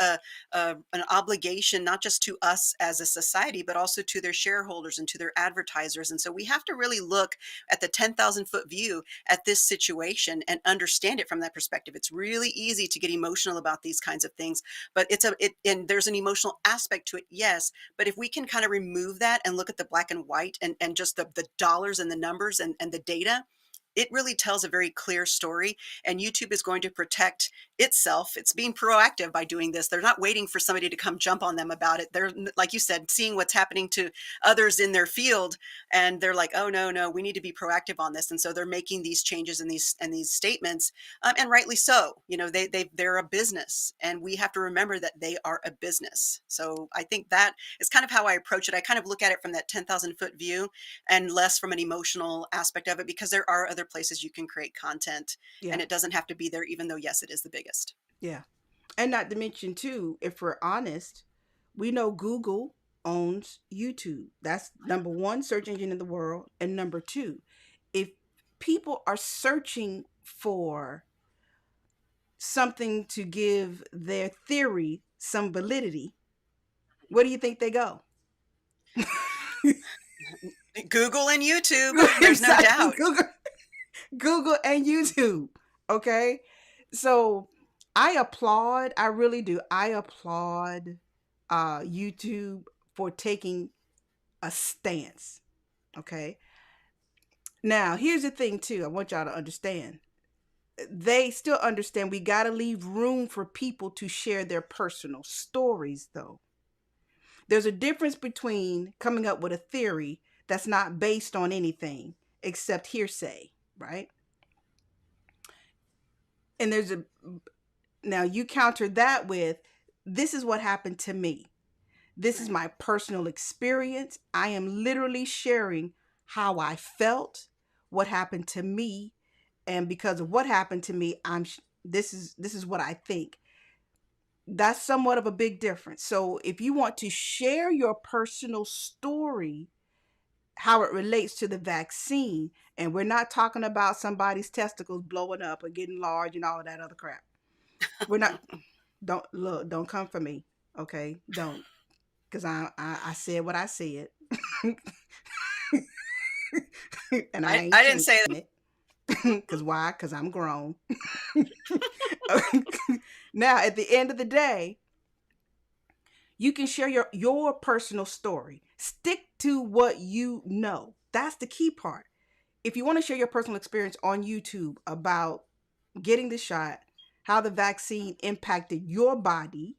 an obligation, not just to us as a society, but also to their shareholders and to their advertisers. And so we have to really look at the 10,000-foot view at this situation and understand it from that perspective. It's really easy to get emotional about these kinds of things, but and there's an emotional aspect to it, yes. But if we can kind of remove that and look at the black and white and just the dollars and the numbers and the data, it really tells a very clear story. And YouTube is going to protect itself. It's being proactive by doing this. They're not waiting for somebody to come jump on them about it. They're, like you said, seeing what's happening to others in their field, and they're like, "Oh no, no, we need to be proactive on this." And so they're making these changes and these statements, and rightly so. You know, they're a business, and we have to remember that they are a business. So I think that is kind of how I approach it. I kind of look at it from that 10,000-foot view, and less from an emotional aspect of it, because there are other places you can create content, Yeah. and it doesn't have to be there, even though yes, it is the biggest. Yeah. And not to mention too, if we're honest, we know Google owns YouTube. That's number one search engine in the world. And number two, if people are searching for something to give their theory some validity, where do you think they go? Google and YouTube, there's no Exactly. doubt. Google and YouTube. Okay. So I really do. I applaud YouTube for taking a stance. Okay. Now, here's the thing, too. I want y'all to understand. They still understand we got to leave room for people to share their personal stories, though. There's a difference between coming up with a theory that's not based on anything except hearsay, right? And there's a now you counter that with this is what happened to me. This is Right. my personal experience. I am literally sharing how I felt, what happened to me, and because of what happened to me, this is what I think. That's somewhat of a big difference. So if you want to share your personal story, how it relates to the vaccine, and we're not talking about somebody's testicles blowing up or getting large and all of that other crap. We're not. Don't look. Don't come for me. Okay. Don't. Because I said what I said. And I ain't I didn't changing say it. Because why? Because I'm grown. Now, at the end of the day, you can share your personal story. Stick to what you know. That's the key part. If you want to share your personal experience on YouTube about getting the shot, how the vaccine impacted your body,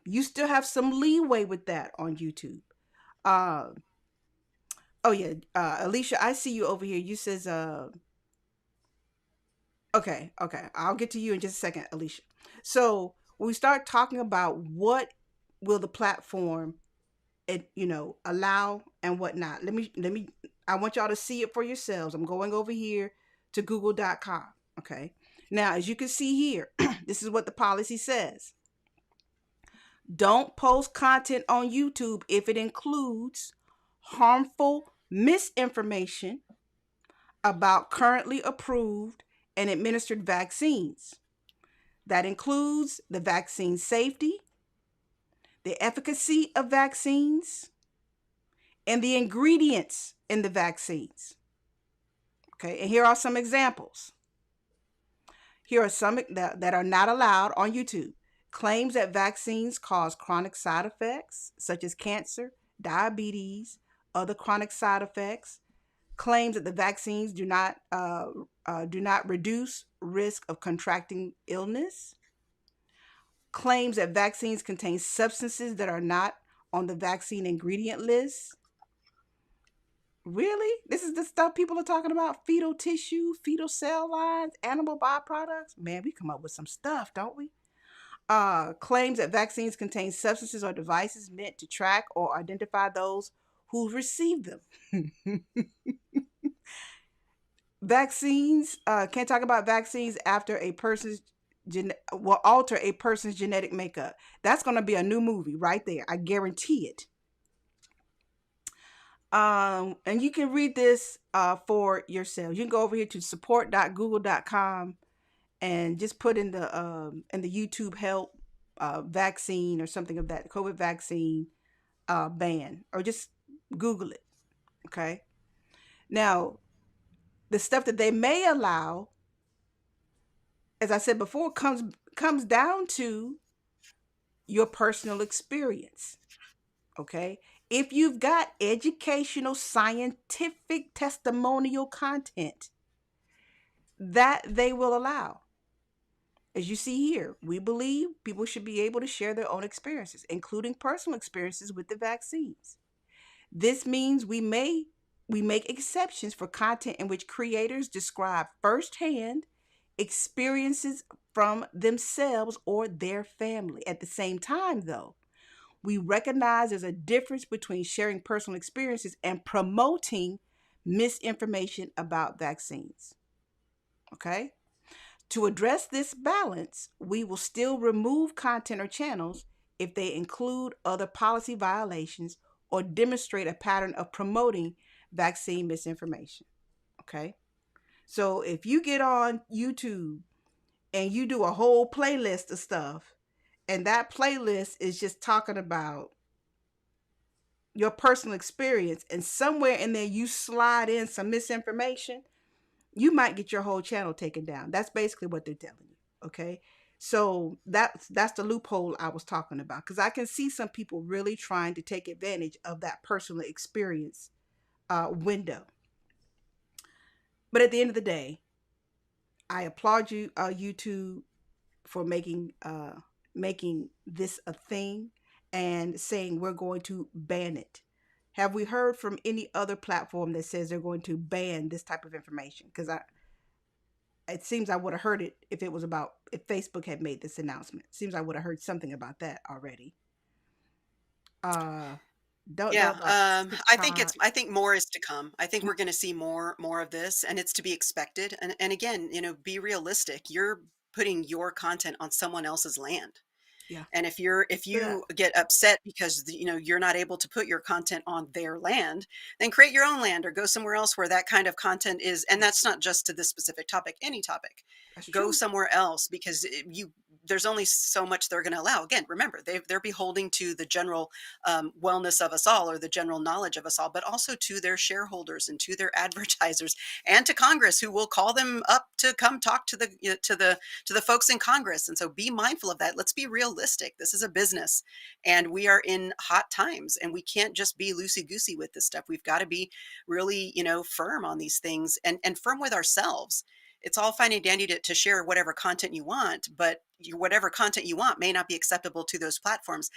you still have some leeway with that on YouTube. Uh, oh yeah, Alicia, I see you over here. You says, okay, okay, I'll get to you in just a second, Alicia. So when we start talking about what will the platform, allow and whatnot. Let me. I want y'all to see it for yourselves. I'm going over here to Google.com. Okay. Now, as you can see here, this is what the policy says. Don't post content on YouTube if it includes harmful misinformation about currently approved and administered vaccines. That includes the vaccine safety, the efficacy of vaccines, and the ingredients in the vaccines. Okay, and here are some examples. Here are some that are not allowed on YouTube. Claims that vaccines cause chronic side effects such as cancer, diabetes, other chronic side effects. Claims that the vaccines do not reduce risk of contracting illness. Claims that vaccines contain substances that are not on the vaccine ingredient list. Really? This is the stuff people are talking about? Fetal tissue, fetal cell lines, animal byproducts? Man, we come up with some stuff, don't we? Claims that vaccines contain substances or devices meant to track or identify those who receive them. Vaccines, can't talk about vaccines after a person's will alter a person's genetic makeup. That's going to be a new movie right there. I guarantee it. And you can read this for yourself. You can go over here to support.google.com and just put in the YouTube help vaccine or something of that COVID vaccine ban, or just Google it. Okay. Now, the stuff that they may allow, as I said before, comes down to your personal experience. Okay. If you've got educational, scientific, testimonial content, that they will allow. As you see here, we believe people should be able to share their own experiences, including personal experiences with the vaccines. This means we make exceptions for content in which creators describe firsthand experiences from themselves or their family. At the same time, though, we recognize there's a difference between sharing personal experiences and promoting misinformation about vaccines. Okay? To address this balance, we will still remove content or channels if they include other policy violations or demonstrate a pattern of promoting vaccine misinformation. Okay? So if you get on YouTube and you do a whole playlist of stuff, and that playlist is just talking about your personal experience, and somewhere in there you slide in some misinformation, you might get your whole channel taken down. That's basically what they're telling you. Okay. So that's the loophole I was talking about, because I can see some people really trying to take advantage of that personal experience window. But at the end of the day, I applaud you, YouTube, for making this a thing and saying we're going to ban it. Have we heard from any other platform that says they're going to ban this type of information? Because I it seems I would have heard it if it was about if Facebook had made this announcement. It seems I would have heard something about that already. Uh, don't know Yeah, about TikTok. I think more is to come. I think we're going to see more of this, and it's to be expected. And again, be realistic. You're putting your content on someone else's land. Yeah, And if for that. you get upset because you're not able to put your content on their land, then create your own land or go somewhere else where that kind of content is. And that's not just to this specific topic, any topic. That's Go true. somewhere else because there's only so much they're going to allow. Again, remember they're beholding to the general wellness of us all or the general knowledge of us all, but also to their shareholders and to their advertisers and to Congress, who will call them up to come talk to the folks in Congress. And so be mindful of that. Let's be realistic. This is a business and we are in hot times and we can't just be loosey goosey with this stuff. We've got to be really, firm on these things and firm with ourselves. It's all fine and dandy to share whatever content you want, but whatever content you want may not be acceptable to those platforms.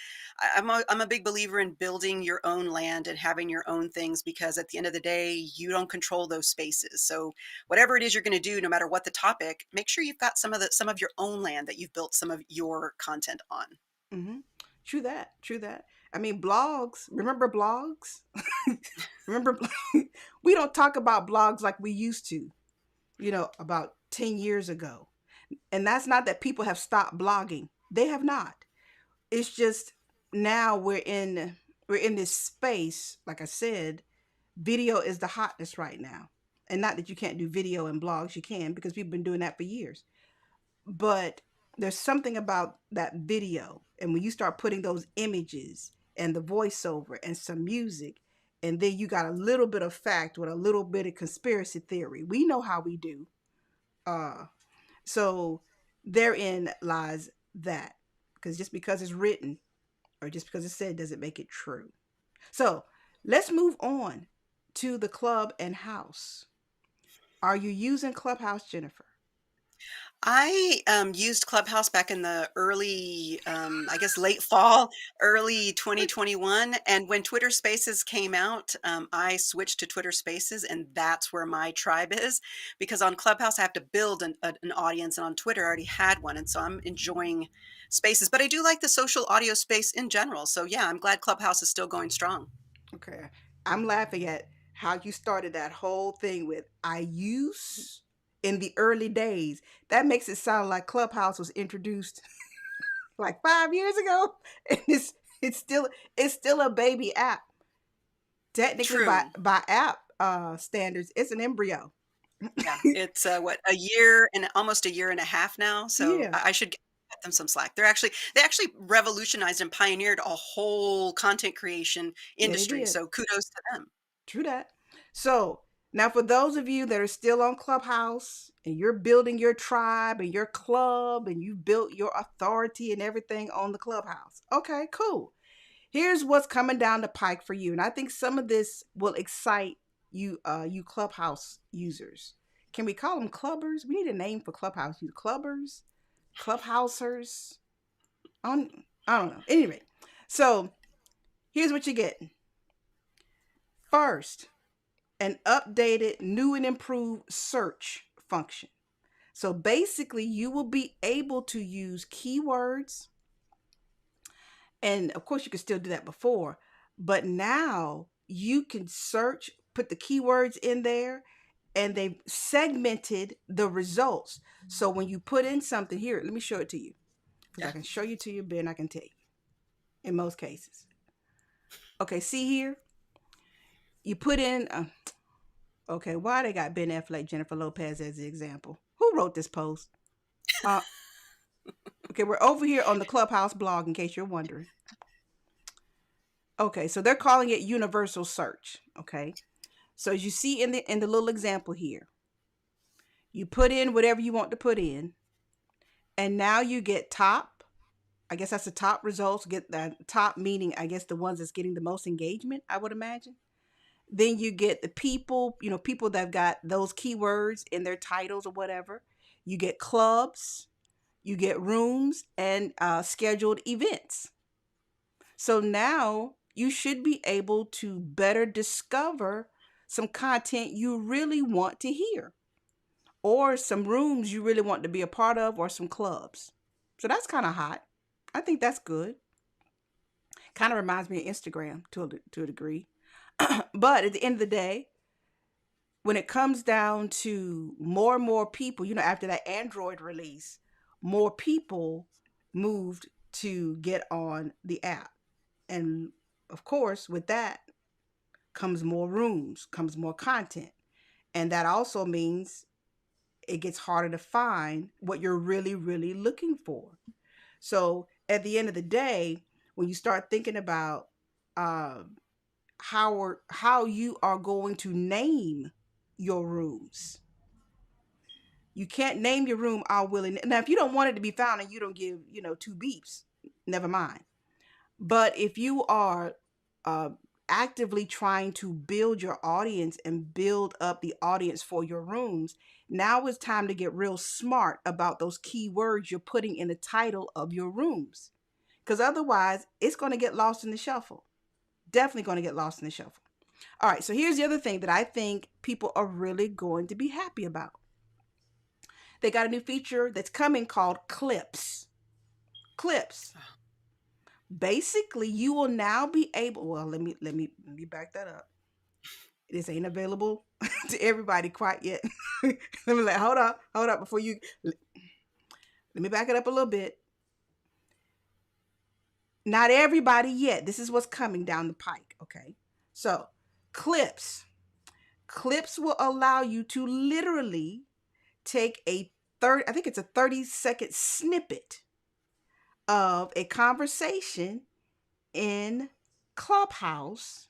I'm a big believer in building your own land and having your own things because at the end of the day, you don't control those spaces. So whatever it is you're going to do, no matter what the topic, make sure you've got some of your own land that you've built some of your content on. Mm-hmm. True that. True that. I mean, blogs. Remember blogs? Remember, we don't talk about blogs like we used to. About 10 years ago. And that's not that people have stopped blogging. They have not. It's just now we're in this space. Like I said, video is the hotness right now. And not that you can't do video and blogs, you can, because we've been doing that for years. But there's something about that video. And when you start putting those images and the voiceover and some music, and then you got a little bit of fact with a little bit of conspiracy theory. We know how we do. Uh, so therein lies that. Because just because it's written or just because it's said doesn't make it true. So let's move on to the club and house. Are you using Clubhouse, Jennifer? I used Clubhouse back in the early, I guess, late fall, early 2021. And when Twitter Spaces came out, I switched to Twitter Spaces, and that's where my tribe is. Because on Clubhouse, I have to build an audience, and on Twitter, I already had one. And so I'm enjoying Spaces. But I do like the social audio space in general. So yeah, I'm glad Clubhouse is still going strong. Okay. I'm laughing at how you started that whole thing with I use in the early days. That makes it sound like Clubhouse was introduced like 5 years ago. And it's still a baby app. Technically True. by app standards, it's an embryo. Yeah, it's what, a year and almost a year and a half now. So Yeah. I should get them some slack. They actually revolutionized and pioneered a whole content creation Yeah, they industry. did. So kudos to them. True that. So now, for those of you that are still on Clubhouse and you're building your tribe and your club and you built your authority and everything on the Clubhouse, okay, cool. Here's what's coming down the pike for you, and I think some of this will excite you Clubhouse users. Can we call them clubbers? We need a name for Clubhouse. You clubbers, Clubhousers. On I don't know. Anyway, so here's what you get. First, an updated, new and improved search function. So basically, you will be able to use keywords, and of course, you could still do that before, but now you can search, put the keywords in there, and they've segmented the results. So when you put in something here, let me show it to you because Yeah. I can show you to you, Ben. I can tell you in most cases. Okay, see here, you put in. Okay, why they got Ben Affleck, Jennifer Lopez as the example? Who wrote this post? Uh, okay, we're over here on the Clubhouse blog in case you're wondering. Okay, so they're calling it universal search. Okay, so as you see in the little example here, you put in whatever you want to put in, and now you get top. I guess that's the top results. Get the top meaning, I guess the ones that's getting the most engagement. I would imagine. Then you get the people, people that have got those keywords in their titles or whatever. You get clubs, you get rooms, and scheduled events. So now you should be able to better discover some content you really want to hear, or some rooms you really want to be a part of, or some clubs. So that's kind of hot. I think that's good. Kind of reminds me of Instagram to a degree. But at the end of the day, when it comes down to more and more people, after that Android release, more people moved to get on the app. And of course, with that comes more rooms, comes more content. And that also means it gets harder to find what you're really, really looking for. So at the end of the day, when you start thinking about uh, how you are going to name your rooms, you can't name your room all willing. Now, if you don't want it to be found and you don't give, two beeps, never mind. But if you are uh, actively trying to build your audience and build up the audience for your rooms, now it's time to get real smart about those keywords you're putting in the title of your rooms. Because otherwise, it's going to get lost in the shuffle. Definitely going to get lost in the shuffle. All right, so here's the other thing that I think people are really going to be happy about. They got a new feature that's coming called clips. Clips. Basically, you will now be able, well, let me back that up. This ain't available to everybody quite yet. Hold up before you let me back it up a little bit. Not everybody yet. This is what's coming down the pike, okay? So, clips. Clips will allow you to literally take I think it's a 30-second snippet of a conversation in Clubhouse.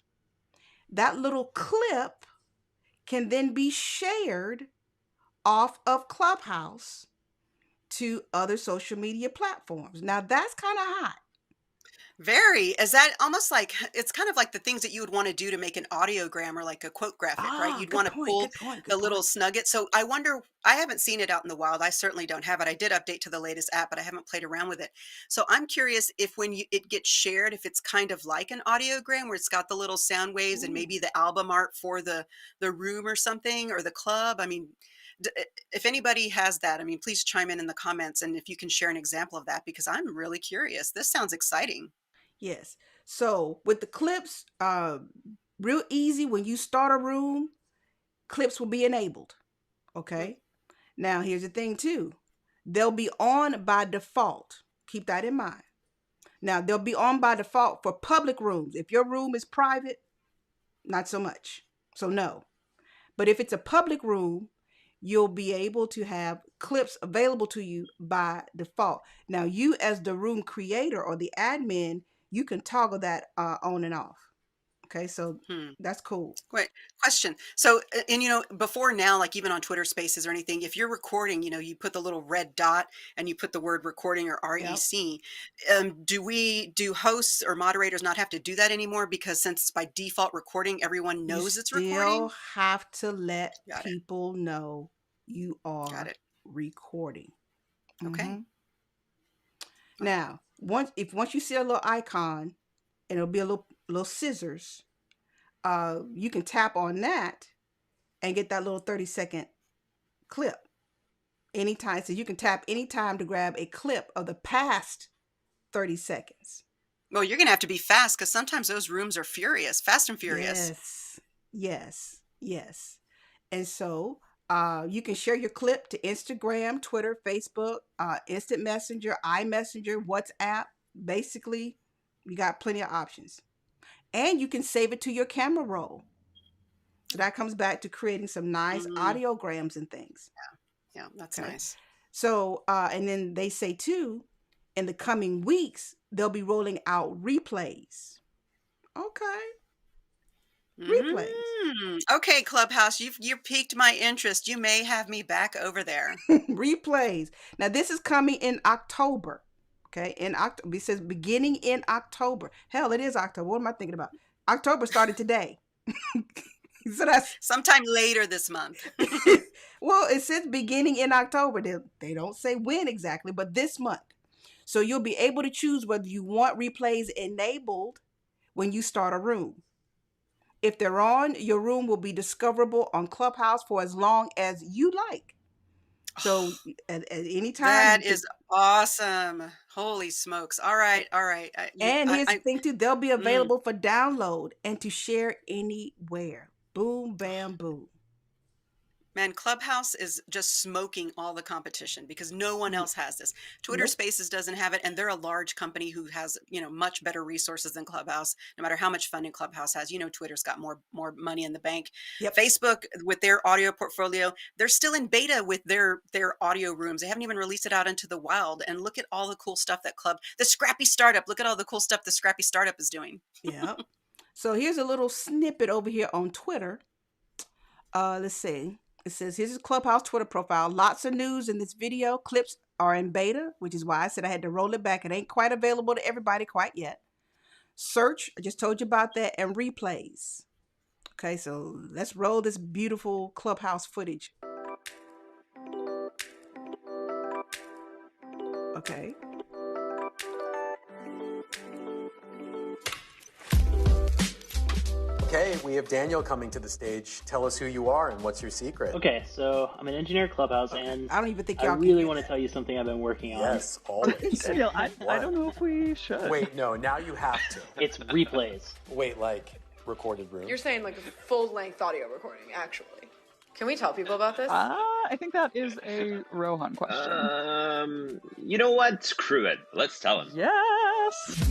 That little clip can then be shared off of Clubhouse to other social media platforms. Now that's kind of hot. Very. Is that almost like it's kind of like the things that you would want to do to make an audiogram or like a quote graphic, right? Ah, You'd good want to point. pull Good point. the Good little point. snugget. So I wonder, I haven't seen it out in the wild. I certainly don't have it. I did update to the latest app, but I haven't played around with it. So I'm curious if when it gets shared, if it's kind of like an audiogram where it's got the little sound waves and Ooh. maybe the album art for the room or something or the club. I mean, if anybody has that, I mean, please chime in the comments and if you can share an example of that because I'm really curious. This sounds exciting. Yes. So with the clips, real easy. When you start a room, clips will be enabled. Mm. Okay. Now here's the thing too. They'll be on by default. Keep that in mind. Now they'll be on by default for public rooms. If your room is private, not so much. So no. But if it's a public room, you'll be able to have clips available to you by default. Now, you as the room creator or the admin, you can toggle that on and off. Okay, so Hmm. that's cool. Wait, question. So, and before now, like even on Twitter Spaces or anything, if you're recording, you put the little red dot and you put the word recording or Yep. REC. Do hosts or moderators not have to do that anymore because since it's by default recording, everyone You knows it's still recording? have to let Got it. people know you Got are it. recording. Okay. Mm-hmm. Now, once you see a little icon, and it'll be a little scissors, you can tap on that and get that little 30-second clip anytime. So you can tap anytime to grab a clip of the past 30 seconds. Well, you're gonna have to be fast because sometimes those rooms are furious, fast and furious. Yes, yes, yes. And so you can share your clip to Instagram, Twitter, Facebook, Instant Messenger, iMessenger, WhatsApp. Basically, you got plenty of options. And you can save it to your camera roll. So that comes back to creating some nice Mm, audiograms and things. yeah, that's Okay. nice. So, and then they say too, in the coming weeks, they'll be rolling out replays. Okay. Replays. Okay, Clubhouse, you've piqued my interest. You may have me back over there. Replays. Now, this is coming in October. Okay. In October. It says beginning in October. Hell, it is October. What am I thinking about? October started today. So that's Sometime later this month. well, it says beginning in October. They don't say when exactly, but this month. So you'll be able to choose whether you want replays enabled when you start a room. If they're on, your room will be discoverable on Clubhouse for as long as you like. So at any time That you can. is awesome. Holy smokes. All right, all right. And here's the I thing too, they'll be mm. available for download and to share anywhere. Boom, bam, boom. Man, Clubhouse is just smoking all the competition because no one Ye- else has this. Twitter Nope. Spaces doesn't have it, and they're a large company who has, much better resources than Clubhouse. No matter how much funding Clubhouse has, Twitter's got more money in the bank. Yep. Facebook with their audio portfolio, they're still in beta with their audio rooms. They haven't even released it out into the wild. And look at all the cool stuff the Scrappy Startup. Look at all the cool stuff the Scrappy Startup is doing. Yep. So here's a little snippet over here on Twitter. Let's see. It says here's his Clubhouse Twitter profile. Lots of news in this video. Clips are in beta, which is why I said I had to roll it back. It ain't quite available to everybody quite yet. Search, I just told you about that, and replays. Okay, so let's roll this beautiful Clubhouse footage. Okay. Okay, we have Daniel coming to the stage. Tell us who you are and what's your secret. Okay, so I'm an engineer at Clubhouse, and I don't even think I y'all really can want hear to tell you something I've been working on. Yes, always. Daniel, I don't know if we should. Wait, no, now you have to. It's replays. Wait, like recorded room? You're saying like a full-length audio recording, actually. Can we tell people about this? I think that is a Rohan question. You know what? Screw it. Let's tell him. Yes!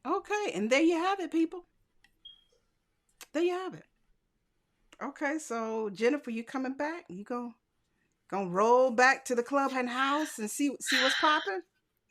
Okay, and there you have it, people. There you have it. Okay, so Jennifer, you coming back? You gonna roll back to the club and house and see what's popping?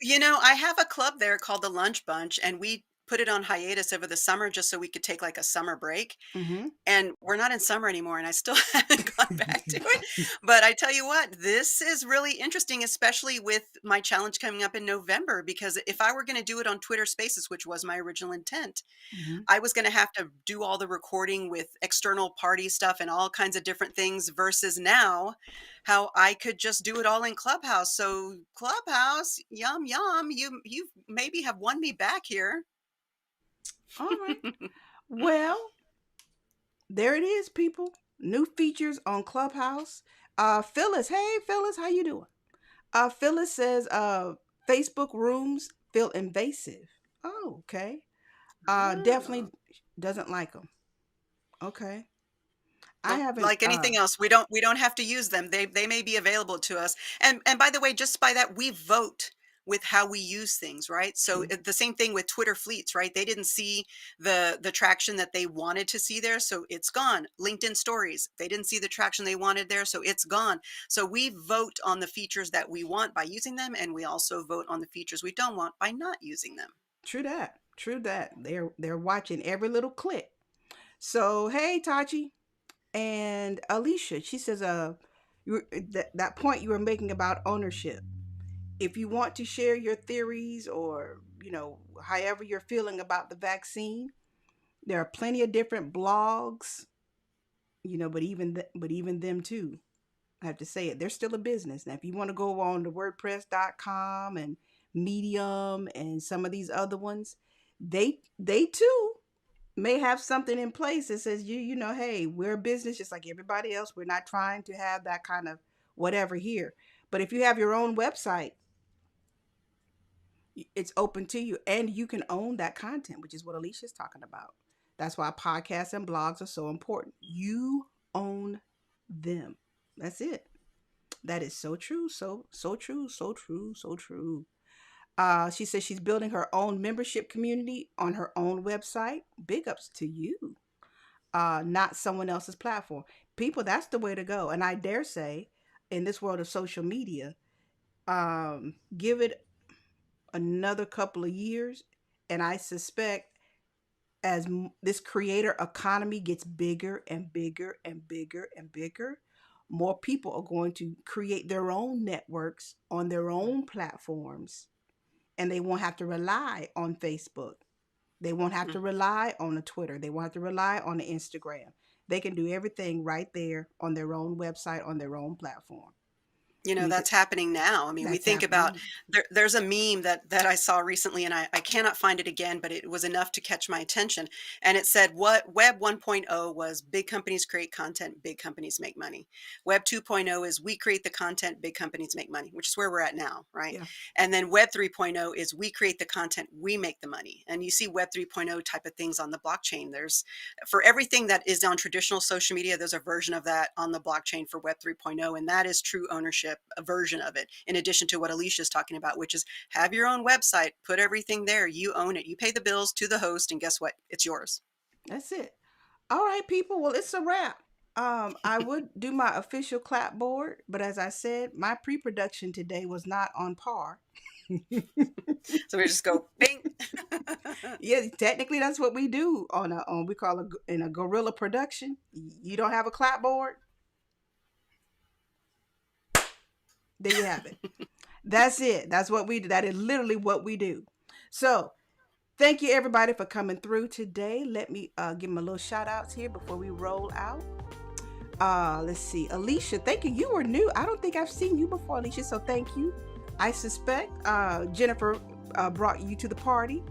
I have a club there called the Lunch Bunch, and we put it on hiatus over the summer just so we could take like a summer break. Mm-hmm. And we're not in summer anymore, and I still haven't gone back to it. But I tell you what, this is really interesting, especially with my challenge coming up in November, because if I were going to do it on Twitter Spaces, which was my original intent, Mm-hmm. I was going to have to do all the recording with external party stuff and all kinds of different things versus now how I could just do it all in Clubhouse. So Clubhouse, yum yum, you maybe have won me back here. All right. Well, there it is, people. New features on Clubhouse. Phyllis, hey Phyllis, how you doing? Phyllis says Facebook rooms feel invasive. Oh, okay. Definitely doesn't like them. Okay. I Well, haven't like anything else, we don't have to use them. They may be available to us. And by the way, just by that, we vote with how we use things, right? So true. the same thing with Twitter fleets, right? They didn't see the traction that they wanted to see there, so it's gone. LinkedIn stories, they didn't see the traction they wanted there, so it's gone. So we vote on the features that we want by using them, and we also vote on the features we don't want by not using them. True that. True that. They're watching every little click. So hey Tachi. And Alicia, she says, that point you were making about ownership. If you want to share your theories or, however you're feeling about the vaccine, there are plenty of different blogs, but even them too. I have to say it. They're still a business. Now, if you want to go on to WordPress.com and Medium and some of these other ones, they too may have something in place that says hey, we're a business just like everybody else. We're not trying to have that kind of whatever here. But if you have your own website, it's open to you, and you can own that content, which is what Alicia's talking about. That's why podcasts and blogs are so important. You own them. That's it. That is so true. So true. So true. So true. She says she's building her own membership community on her own website. Big ups to you. Not someone else's platform. People, that's the way to go. And I dare say, in this world of social media, give it another couple of years, and I suspect as this creator economy gets bigger and bigger and bigger and bigger, more people are going to create their own networks on their own platforms, and they won't have to rely on Facebook. They won't have to rely on a Twitter. They won't have to rely on the Instagram. They can do everything right there on their own website, on their own platform. That's happening now. I mean, we think about, there's a meme that I saw recently, and I cannot find it again, but it was enough to catch my attention. And it said, what Web 1.0 was big companies create content, big companies make money. Web 2.0 is we create the content, big companies make money, which is where we're at now, right? Yeah. And then Web 3.0 is we create the content, we make the money. And you see Web 3.0 type of things on the blockchain. There's, for everything that is on traditional social media, there's a version of that on the blockchain for Web 3.0, and that is true ownership, a version of it, in addition to what Alicia's talking about, which is have your own website, put everything there, you own it, you pay the bills to the host, and guess what? It's yours. That's it. All right, people. Well, it's a wrap. I would do my official clapboard, but as I said, my pre-production today was not on par. So we just go bing. Yeah, technically that's what we do we call in a guerrilla production. You don't have a clapboard? There you have it. That's it. That's what we do. That is literally what we do. So thank you everybody for coming through today. Let me give them a little shout outs here before we roll out. Let's see. Alicia, thank you. You were new. I don't think I've seen you before, Alicia. So thank you. I suspect Jennifer brought you to the party.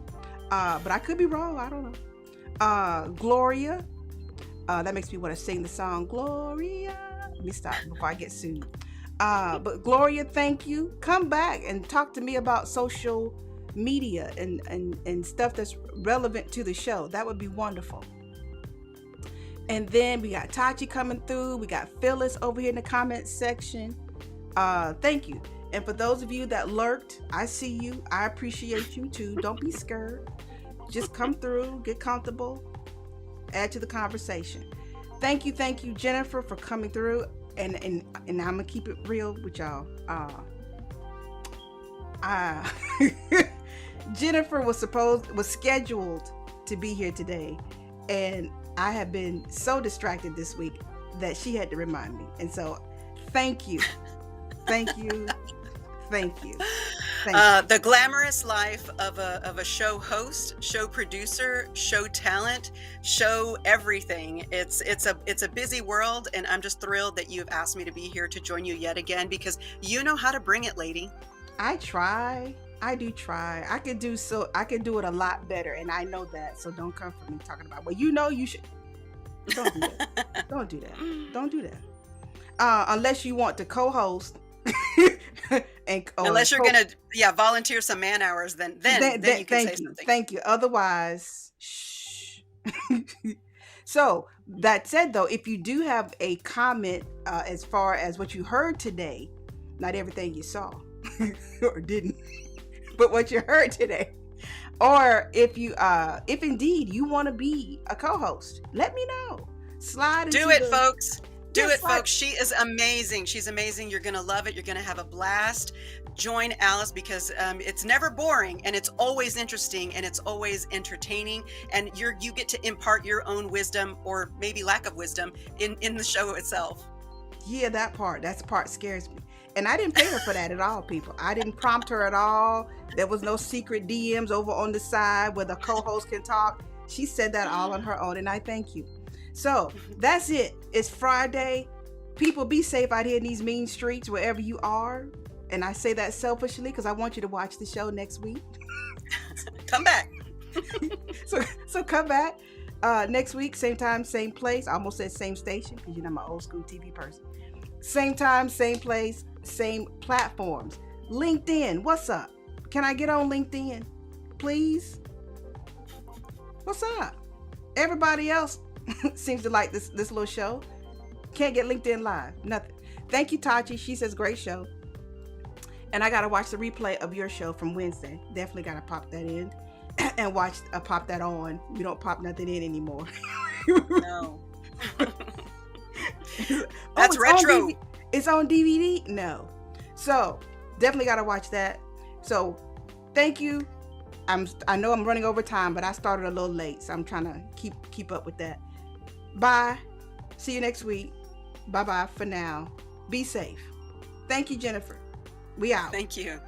But I could be wrong. I don't know. Gloria. That makes me want to sing the song Gloria. Let me stop before I get sued. But Gloria, thank you. Come back and talk to me about social media and stuff that's relevant to the show. That would be wonderful. And then we got Tachi coming through. We got Phyllis over here in the comments section. Thank you. And for those of you that lurked, I see you. I appreciate you too. Don't be scared. Just come through, get comfortable, add to the conversation. Thank you, Jennifer, for coming through. And I'm gonna keep it real with y'all. Jennifer was scheduled to be here today, and I have been so distracted this week that she had to remind me. And so, thank you. The glamorous life of a show host, show producer, show talent, show everything. It's a busy world, and I'm just thrilled that you've asked me to be here to join you yet again, because you know how to bring it, lady. I do try. I could do it a lot better, and I know that. So don't come for me talking about, well, you should. Don't do that. Don't do that. Unless you want to co-host. Unless you're gonna volunteer some man hours, then you can say something. Thank you. Otherwise, shh. So that said, though, if you do have a comment as far as what you heard today, not everything you saw or didn't, but what you heard today, or if indeed you want to be a co-host, let me know. Slide into folks. Do Just it, like folks. She is amazing. She's amazing. You're going to love it. You're going to have a blast. Join Alice because it's never boring, and it's always interesting, and it's always entertaining. And you get to impart your own wisdom, or maybe lack of wisdom, in the show itself. yeah, that part. That part scares me. And I didn't pay her for that at all, people. I didn't prompt her at all. There was no secret DMs over on the side where the co-host can talk. She said that all on her own, and I thank you. So that's it. It's Friday. People, be safe out here in these mean streets, wherever you are. And I say that selfishly because I want you to watch the show next week. Come back. So come back next week, same time, same place. I almost said same station because I'm an old school TV person. Same time, same place, same platforms. LinkedIn, what's up? Can I get on LinkedIn, please? What's up? Everybody else seems to like this little show. Can't get LinkedIn Live, nothing. Thank you, Tachi. She says great show. And I gotta watch the replay of your show from Wednesday. Definitely gotta pop that in and pop that on. We don't pop nothing in anymore. No. That's retro. It's on DVD? No. So definitely gotta watch that. So thank you. I know I'm running over time, but I started a little late, so I'm trying to keep up with that. Bye. See you next week. Bye-bye for now. Be safe. Thank you, Jennifer. We out. Thank you.